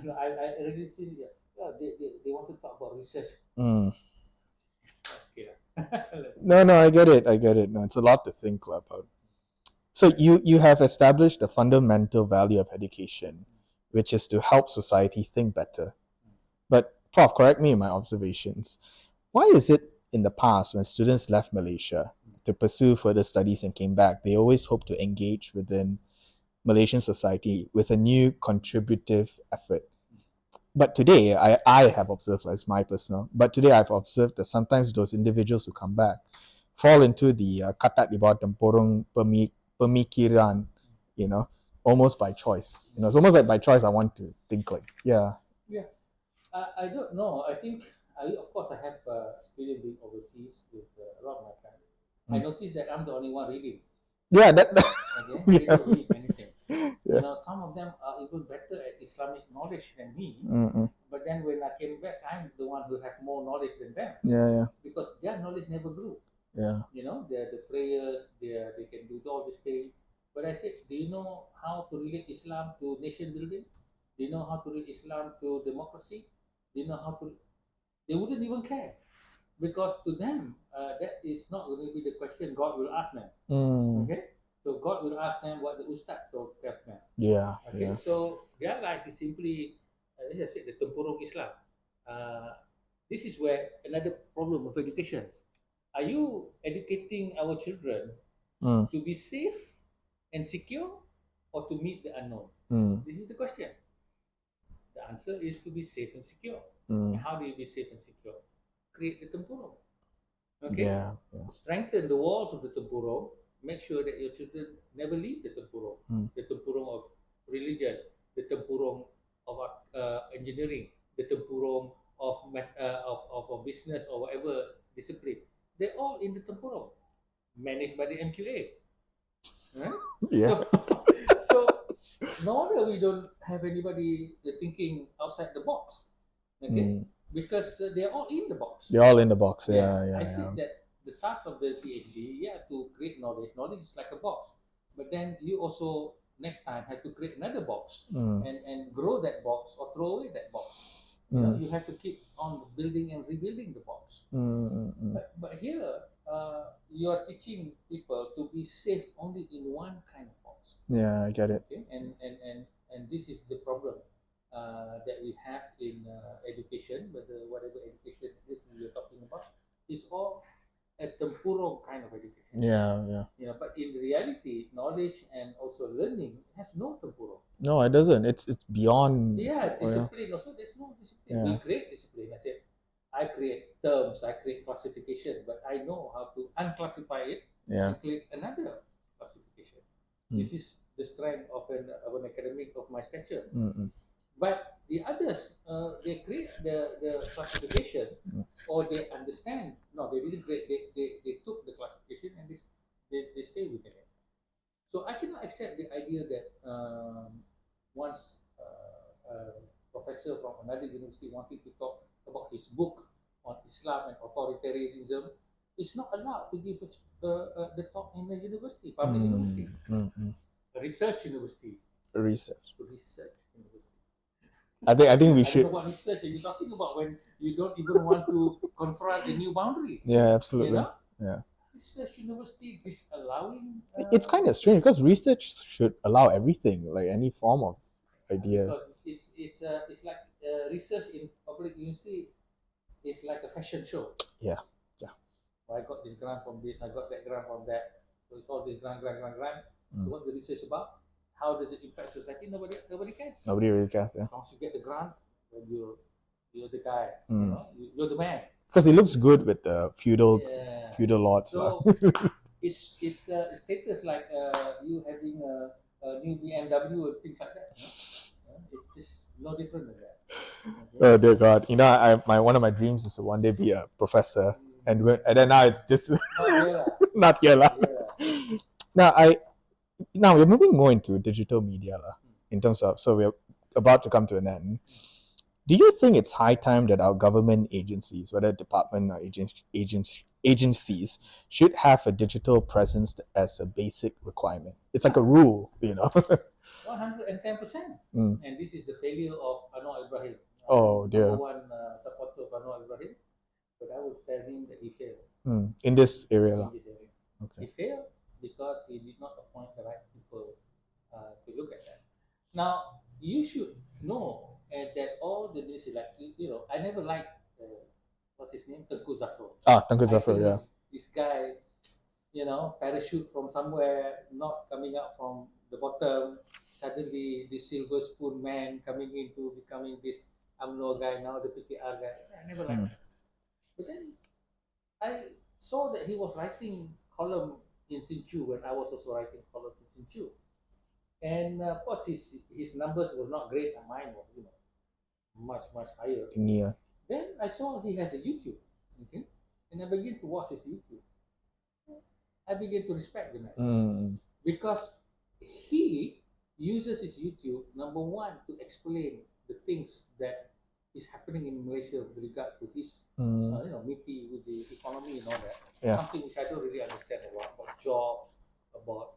I already seen. Yeah, they want to talk about research. Okay. No, I get it. No, it's a lot to think about. So you have established a fundamental value of education, which is to help society think better. But Prof, correct me in my observations. Why is it in the past when students left Malaysia to pursue further studies and came back, they always hope to engage within Malaysian society with a new contributive effort? But today, I have observed, as my personal, but today I've observed that sometimes those individuals who come back fall into the katat di bawah tempurung pemikiran, you know, almost by choice. You know, it's almost like by choice I want to think like, yeah. Yeah, I don't know. I think, of course, I have experience being overseas with a lot of my friends. I noticed that I'm the only one reading. Yeah, that, Okay, they yeah. don't read anything. Yeah. You know, some of them are even better at Islamic knowledge than me. Mm-mm. But then when I came back, I'm the one who have more knowledge than them Yeah, yeah, because their knowledge never grew. yeah. You know, the prayers, they can do all this thing. But I said, do you know how to relate Islam to nation building? Do you know how to relate Islam to democracy? Do you know how to? They wouldn't even care because to them that is not going to be the question God will ask them. Mm. Okay, so God will ask them what the Ustad told them. Yeah, Okay, yeah. so their life is simply, as I said, the tempurung Islam. This is where another problem of education. Are you educating our children Mm. to be safe and secure or to meet the unknown? Mm. This is the question. The answer is to be safe and secure. And Mm. how do you be safe and secure? Create the tempurung. Okay? Yeah, yeah. Strengthen the walls of the tempurung. Make sure that your children never leave the tempurung. The tempurung of religion, the tempurung of engineering, the tempurung of, of business or whatever discipline. They're all in the tempurung, managed by the MQA. Right? Yeah. So, so no wonder we don't have anybody thinking outside the box. Okay? Mm. Because they're all in the box. They're all in the box. Yeah, Yeah, I yeah, said yeah. that the task of the PhD, yeah, to create knowledge. Knowledge is like a box, but then you also next time have to create another box Mm. and grow that box or throw away that box. You know, you have to keep on building and rebuilding the box. Mm. But here, you are teaching people to be safe only in one kind of box. Yeah, I get it. Okay, and this is the problem that we have in education, whatever education it is we're talking about, it's all a tempurung kind of education. Yeah, yeah. You know, but in reality, knowledge and also learning has no tempurung. No, it doesn't. It's beyond. Yeah, Oh, yeah. discipline also there's no discipline. Yeah. We create discipline. I said, I create terms, I create classification, but I know how to unclassify it Yeah. and create another classification. This is the strength of an academic of my stature. Mm-mm. But the others, they create the classification or they understand. No, they didn't create, they took the classification and they stay within it. So I cannot accept the idea that once a professor from another university wanted to talk about his book on Islam and authoritarianism, is not allowed to give the talk in a university, public university, a research university, Research. research university. I think we I don't know should. what research are you talking about when you don't even want to confront a new boundary. Yeah, You absolutely. know, Yeah. research university disallowing. It's kind of strange because research should allow everything, like any form of idea. Because it's like research in public university is like a fashion show. Yeah. Yeah. Oh, I got this grant from this, I got that grant from that. So it's all this grant. So what's the research about? How does it impact society? Nobody cares. Nobody really cares. Yeah. As long as you get the grant, then you're the guy. You Mm. know, you're the man. Because it looks good with the feudal Yeah. lords. So it's status like you having a new BMW and things like that. You know? It's just no different than that. Okay? Oh dear God! You know, my one of my dreams is to one day be a professor, and then now it's just Not here, lah. not here lah. Yeah. Now we're moving more into digital media lah. In terms of, so we're about to come to an end. Do you think it's high time that our government agencies, whether department or agencies, should have a digital presence as a basic requirement? It's like a rule, you know. 110%. Mm. And this is the failure of Anwar Ibrahim. Oh, dear. Number one supporter of Anwar Ibrahim. But I would tell him that he failed In this area, lah. in this area. Okay. He failed because he did not appoint the right people to look at that. Now, you should know that all the ministry, like, I never liked, what's his name? Tengku Zafar. Tengku Zafar, yeah. This guy, parachute from somewhere, not coming up from the bottom. Suddenly, this silver spoon man coming into becoming this UMNO guy, now the PKR guy. I never liked him. But then I saw that he was writing column in Sinchu when I was also writing column in Sinchu. And of course, his numbers was not great, and mine was, much higher. Yeah. Then I saw he has a YouTube, okay, and I began to watch his YouTube. I began to respect the man because he uses his YouTube, number one, to explain the things that is happening in Malaysia with regard to his, meaty with the economy and all that. Yeah. Something which I don't really understand about jobs, about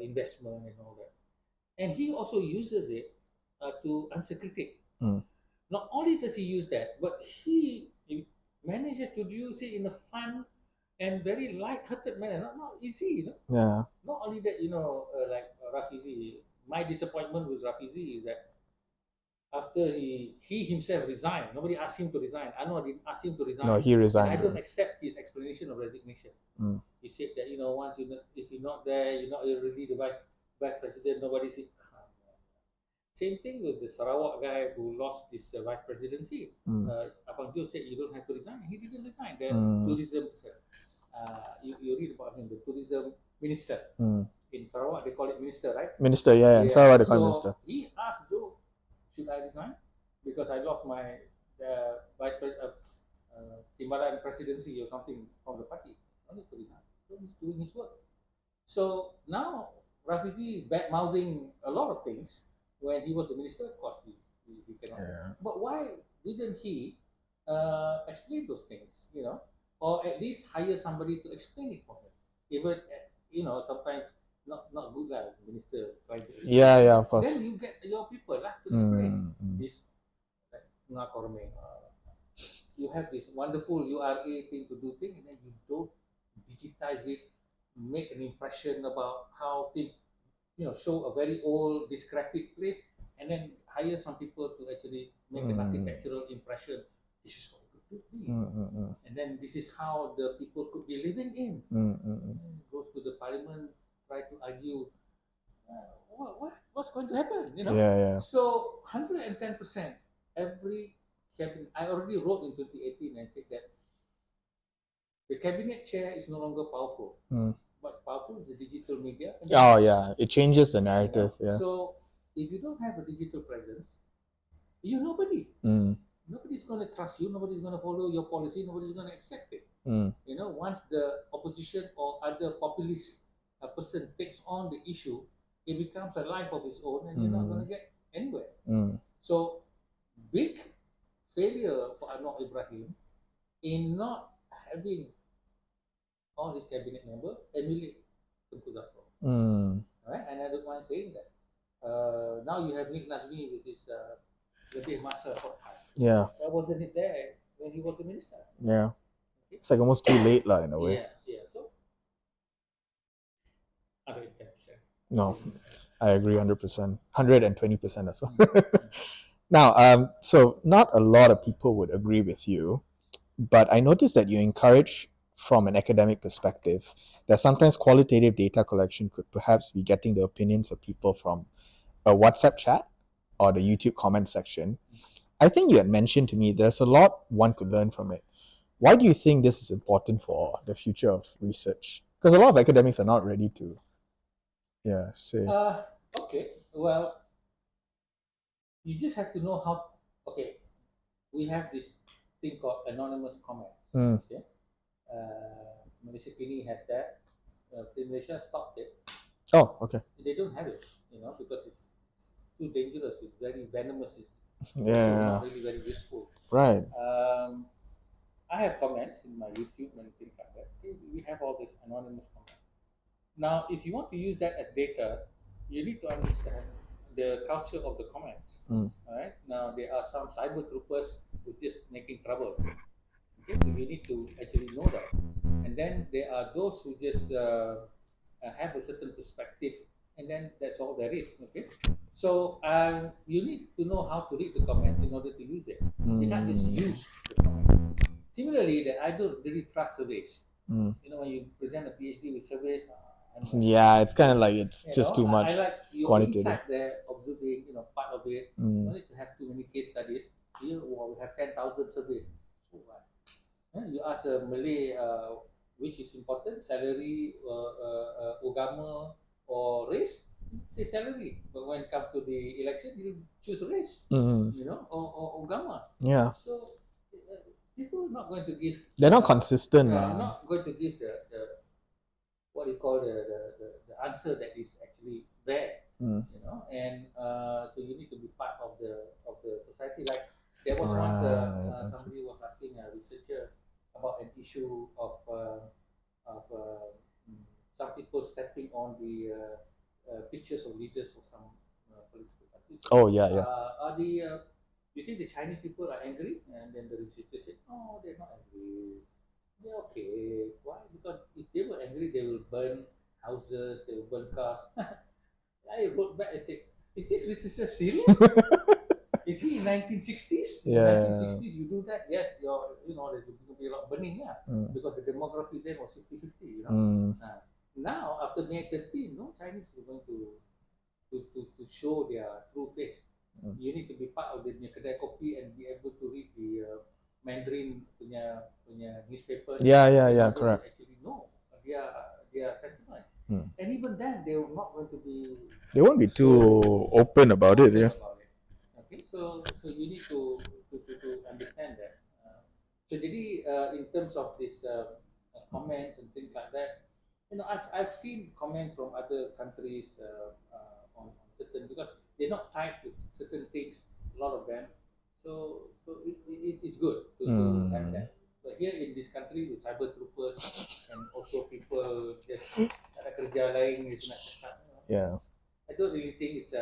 investment and all that. And he also uses it to answer critique. Not only does he use that, but he manages to use it in a fun and very light-hearted manner. Not easy, Yeah. Not only that, like Rafizi. My disappointment with Rafizi is that after he himself resigned, nobody asked him to resign. Anwar didn't ask him to resign. No, he resigned. And I don't accept his explanation of resignation. He said that once if you're not there, you're really the vice president. Nobody said. Same thing with the Sarawak guy who lost this vice presidency. Abang Joe said you don't have to resign. He didn't resign. The tourism, you read about him, the tourism minister. In Sarawak, they call it minister, right? Minister, yeah. In Sarawak, they call it minister. He asked Joe, should I resign? Because I lost my vice president, Timbalan presidency or something from the party. I need to resign. So he's doing his work. So now Rafizi is bad mouthing a lot of things. When he was a minister, of course, he cannot say. But why didn't he explain those things, or at least hire somebody to explain it for him? Even, sometimes not good like minister trying to explain. Yeah, of course. Then you get your people to explain this. Like, you have this wonderful URA thing to do thing, and then you don't digitize it, make an impression about how things. Show a very old, decrepit place, and then hire some people to actually make an architectural impression. This is what it could be, and then this is how the people could be living in. Goes to the parliament, try to argue. What's going to happen? So 110%. Every cabinet. I already wrote in 2018 and said that the cabinet chair is no longer powerful. What's powerful is the digital media. It changes the narrative. So if you don't have a digital presence, you're nobody. Nobody's going to trust you. Nobody's going to follow your policy. Nobody's going to accept it. Once the opposition or other populist person takes on the issue, it becomes a life of its own, and you're not going to get anywhere. So big failure for Anwar Ibrahim in not having all his cabinet members emulate Tengku Zafar. Right? And I don't mind saying that. Now you have Nick Nazmi with his Lebih Masa podcast. Yeah. Why wasn't it there when he was a minister? Yeah. Okay. It's like almost too late in a way. Yeah. So 110%. No, I agree 100%. 120% as well. Now, so not a lot of people would agree with you, but I noticed that you encourage from an academic perspective that sometimes qualitative data collection could perhaps be getting the opinions of people from a WhatsApp chat or the YouTube comment section. I think you had mentioned to me there's a lot one could learn from it. Why do you think this is important for the future of research? Because a lot of academics are not ready to say. Okay, well, you just have to know how. Okay, we have this thing called anonymous comments. Okay? Malaysia Kini has that. Malaysia stopped it. Oh, okay. They don't have it, because it's too dangerous. It's very venomous. It's not really very useful. Right. I have comments in my YouTube and things like that. Okay, we have all this anonymous comments. Now, if you want to use that as data, you need to understand the culture of the comments. All right. Now, there are some cyber troopers who just making trouble. Okay, so you need to actually know that. And then there are those who just have a certain perspective, and then that's all there is. Okay, so you need to know how to read the comments in order to use it. You can't just use the comments. Similarly, that I don't really trust surveys. You know, when you present a PhD with surveys, Yeah, it's kind of like it's you just know, too much I like your quantitative. insight there, observing, you know, part of it. No need to have too many case studies. Here, well, we have 10,000 surveys. So what? You ask a Malay, which is important, salary, agama, or race, say salary. But when it comes to the election, you choose race, you know, or agama. Yeah, So people are not going to give. they're not consistent, They're lah. not going to give the what do you call the answer that is actually there. You know, and so you need to be part of the society. Like there was once Right. somebody was asking a researcher about an issue of some people stepping on the pictures of leaders of some political parties. Oh yeah, yeah. Are the you think the Chinese people are angry? And then the researcher said, no, they're not angry. They're okay. Why? Because if they were angry, they will burn houses, they will burn cars. I wrote back and said, is this researcher serious? Is he in 1960s? In Yeah. 1960s, you do that? Yes, you know, there's going to be a lot of burning, yeah, because the demography then was 50-50, you know. Now, after May 13, no Chinese are going to show their true face. You need to be part of the kedai kopi and be able to read the Mandarin punya newspaper. Yeah, correct. Actually know their sentiment. And even then, they were not going to be. They won't be too open about it, yeah. Okay, so you need to understand that. So jadi in terms of this comments and things like that, you know, I've seen comments from other countries on certain, because they're not tied to certain things, a lot of them. So it's good to have that. But here in this country with cyber troopers and also people just tak ada kerja lain gitu nak cakap, you know, Yeah. I don't really think it's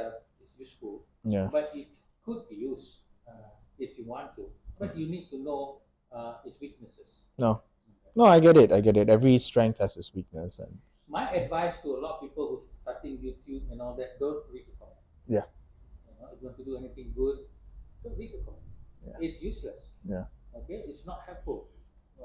useful. Yeah. But it could be used if you want to. But you need to know its weaknesses. No, I get it. Every strength has its weakness, and My advice to a lot of people who's starting YouTube and all that, don't read the comment. yeah, You know, if you want to do anything good, don't read the comment. Yeah. It's useless. yeah, Okay, it's not helpful.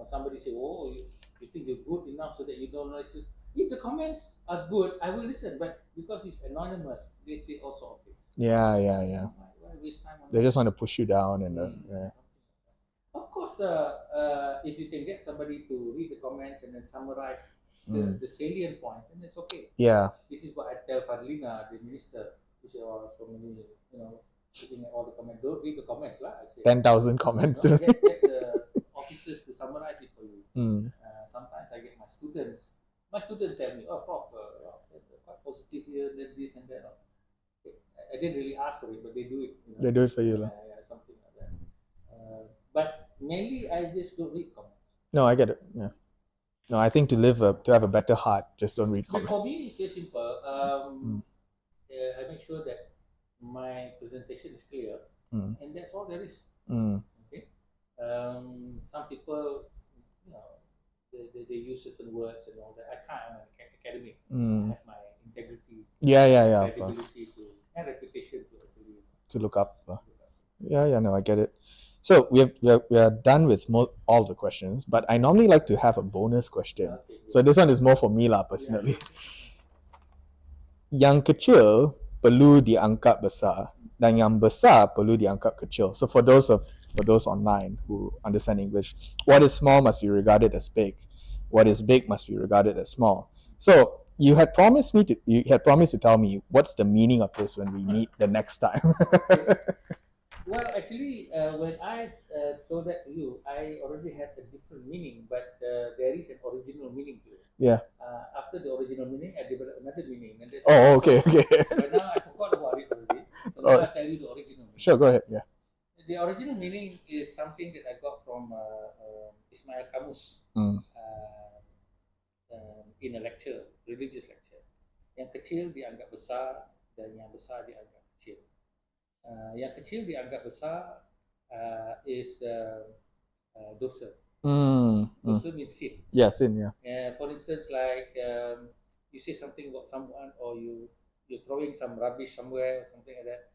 Somebody say, "Oh, you think you're good enough so that you don't listen." If the comments are good, I will listen. But because it's anonymous, they say all sorts of things. yeah. Why waste time on They that? just want to push you down, and yeah. Of course, if you can get somebody to read the comments and then summarize the salient point, then it's okay. Yeah. This is what I tell Fadlina, the minister, which are so many, you know, looking at all the comments. Don't read the comments, lah. I say 10,000 comments. you know, get the officers to summarize it for you. Sometimes I get my students. My students tell me, "Oh, Prof, quite positive here, then this and that." I didn't really ask for it, but they do it. You know? They do it for you, lah. Something like that. But mainly, I just don't read comments. No, I get it. Yeah. No, I think to have a better heart, just don't read But comments. for me, it's very simple. I make sure that my presentation is clear, and that's all there is. Okay. Some people, you know, they use certain words and all that. I can't. I'm an academic. I have my integrity. Yeah, of course. Credibility and reputation to actually To look up. Yeah, no, I get it. So we are done with all the questions, but I normally like to have a bonus question. Okay, So this one is more for me lah personally. Yang kecil perlu diangkat besar dan yang besar perlu diangkat kecil. So for those online who understand English, what is small must be regarded as big. What is big must be regarded as small. So you had promised to tell me what's the meaning of this when we meet the next time. Well, actually, when I told that to you, I already had a different meaning, but there is an original meaning to it. Yeah. After the original meaning, I developed another meaning. And Okay. But now I forgot about it already. So now I'll tell you the original meaning. Sure, go ahead. Yeah. The original meaning is something that I got from Ismail Kamus in a lecture, religious lecture. Yang kecil dianggap besar dan yang besar dianggap kecil. Yang kecil dianggap besar is dosa. Dosa means sin. Yeah, sin. Yeah. For instance, like you say something about someone, or you're throwing some rubbish somewhere or something like that.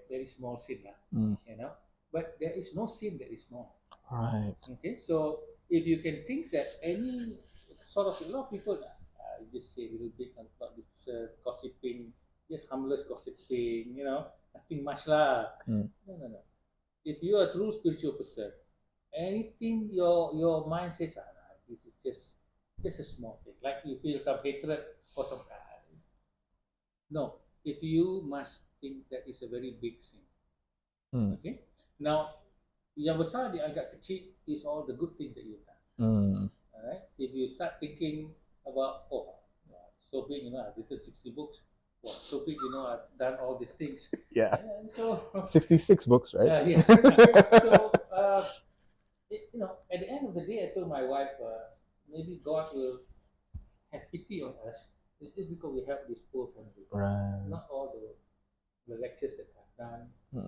Very small sin, you know. But there is no sin that is small. Right. Okay, so if you can think that any sort of, a lot of people just say a little bit about this gossiping, just harmless gossiping, you know, nothing much lah. No. If you are a true spiritual person, anything your mind says, nah, this is just a small thing. Like you feel some hatred for some guy. No, if you must think that is a very big sin. Okay, now yang besar dianggap kecil is all the good thing that you've done. Alright, if you start thinking about, so big, you know, I've written 60 books. Wow, so big, you know, I've done all these things. Yeah. And so 66 books, right? yeah. So you know, at the end of the day, I told my wife, maybe God will have pity on us. It's just because we have this poor family. Right. Not all the lectures that I've done,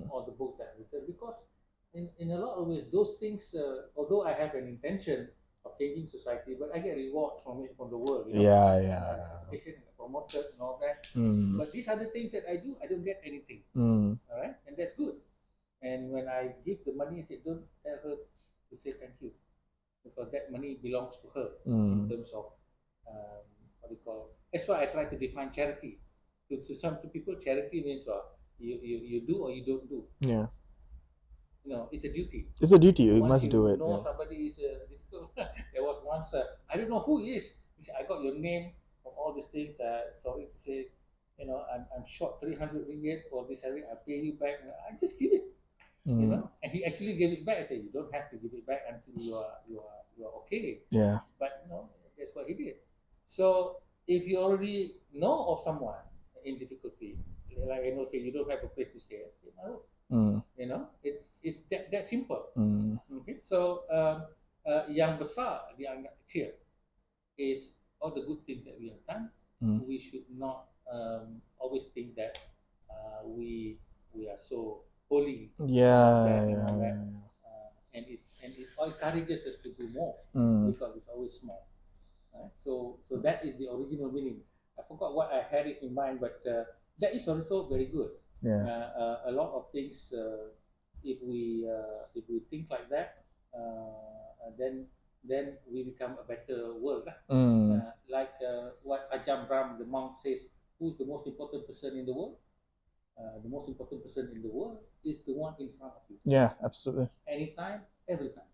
all the books that I've written, because in a lot of ways, those things, although I have an intention of changing society, but I get rewards from it, from the world. You know? Yeah. Education and promoted and all that. But these other things that I do, I don't get anything. All right, and that's good. And when I give the money, I said, don't tell her to say thank you, because that money belongs to her in terms of what do you call. That's why I try to define charity. To some people, charity means you do or you don't do. Yeah. You know, it's a duty. It's a duty. You Once must do it. know somebody is difficult. There was once I don't know who he is. He said, I got your name from all these things. Sorry to say, you know, I'm short 300 ringgit for this salary. I pay you back. I just give it. You know, and he actually gave it back. I said, you don't have to give it back until you are okay. Yeah. But no, that's what he did. So if you already know of someone in difficulty, like I know, say you don't have a place to stay, I say no. You know, it's that simple. Okay, so yang besar dianggap kecil is all the good things that we have done. We should not always think that we are so holy. Yeah. And it encourages us to do more because it's always small. Right? So that is the original meaning. I forgot what I had it in mind, but that is also very good. Yeah. A lot of things, if we think like that, then we become a better world. Like what Ajahn Brahm, the monk, says, who is the most important person in the world? The most important person in the world is the one in front of you. Yeah, absolutely. Anytime, every time.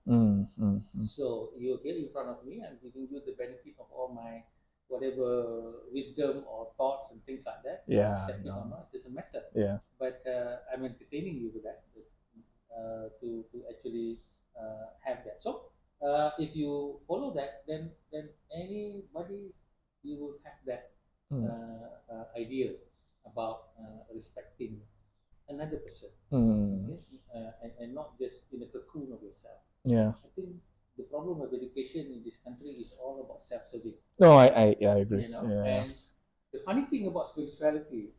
So you're here in front of me, I'm giving you the benefit of all my whatever wisdom or thoughts and things like that. Yeah. Accept it or not, it doesn't matter. Yeah. But I'm entertaining you with that, to actually have that. So if you follow that, then anybody, you will have that idea about respecting another person, okay? And not just in a cocoon of yourself. Yeah. I think the problem of education in this country is all about self-serving. No, I agree. You know, Yeah. and the funny thing about spirituality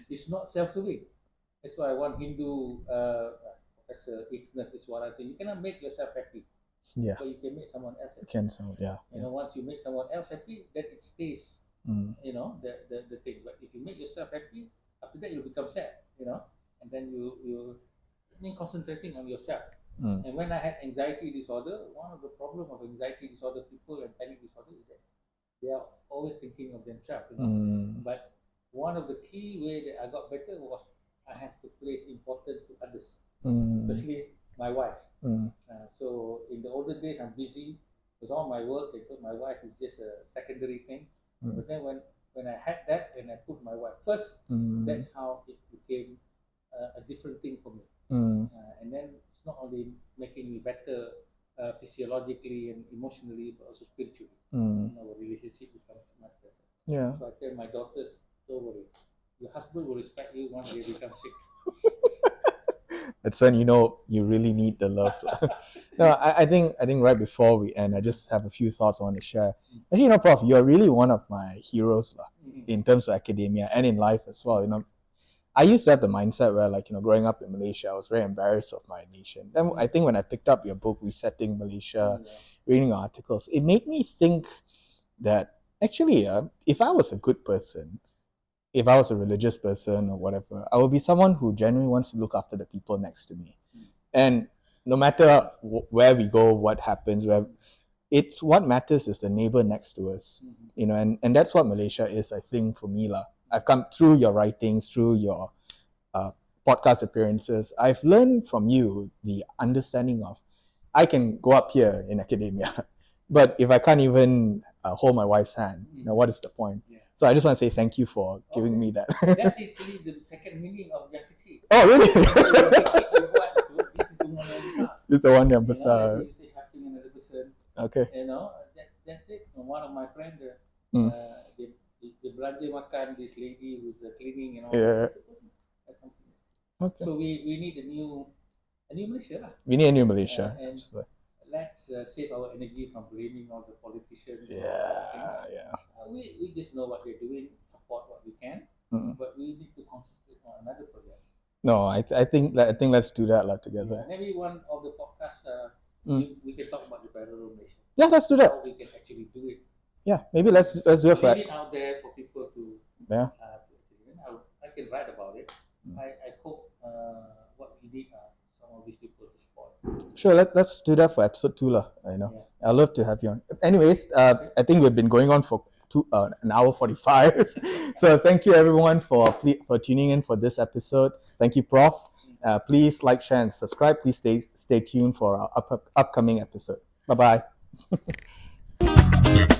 is not self-serving. That's why one Hindu professor ignorant is what I say. You cannot make yourself happy, Yeah. but you can make someone else happy. Yeah. You know, once you make someone else happy, then it stays. You know, the thing. But if you make yourself happy, after that you become sad. You know, and then you concentrating on yourself. And when I had anxiety disorder, one of the problem of anxiety disorder people and panic disorder is that they are always thinking of themselves. You know? But one of the key way that I got better was I had to place importance to others, especially my wife. So in the older days, I'm busy with all my work, and so my wife is just a secondary thing. But then when I had that, and I put my wife first, that's how it became a different thing for me. And then it's not only making me better physiologically and emotionally, but also spiritually. Our relationship becomes much better. Yeah. So I tell my daughters, don't worry, your husband will respect you once they become sick. That's when you know you really need the love. No, I think right before we end, I just have a few thoughts I want to share. Actually, you know, Prof, you're really one of my heroes in terms of academia and in life as well. You know, I used to have the mindset where, like, you know, growing up in Malaysia, I was very embarrassed of my nation. Then I think when I picked up your book, Resetting Malaysia, reading your articles, it made me think that actually, if I was a good person, if I was a religious person or whatever, I would be someone who genuinely wants to look after the people next to me. And no matter where we go, what happens, where it's what matters is the neighbor next to us, you know, and that's what Malaysia is, I think, for me lah. I've come through your writings, through your podcast appearances. I've learned from you the understanding of I can go up here in academia, but if I can't even hold my wife's hand, you know, what is the point? Yeah. So I just want to say thank you for giving me that. That is actually the second meaning of Jakti. Oh, really? This is the one yang besar. Helping another person. Okay. You know, that's it. One of my friends, they belanja makan this lady who's cleaning, you know. Yeah. That's something. Okay. So we need a new Malaysia lah. We need a new Malaysia. And let's save our energy from blaming all the politicians. Yeah. We just know what they're doing, support what we can, but we need to concentrate on another project. No, I think let's do that together. Yeah, maybe one of the podcasts we can talk about the parallel Malaysia. Yeah, let's do that. How we can actually do it. Yeah, maybe let's do it for it out there for people to. Yeah. I can write about it. I hope what we did some of these people to support. Sure, let's do that for episode 2 lah. I know. Yeah. I'd love to have you on. Anyways, I think we've been going on for an hour 45. So thank you everyone for tuning in for this episode. Thank you, Prof. Please like, share, and subscribe. Please stay tuned for our upcoming episode. Bye bye.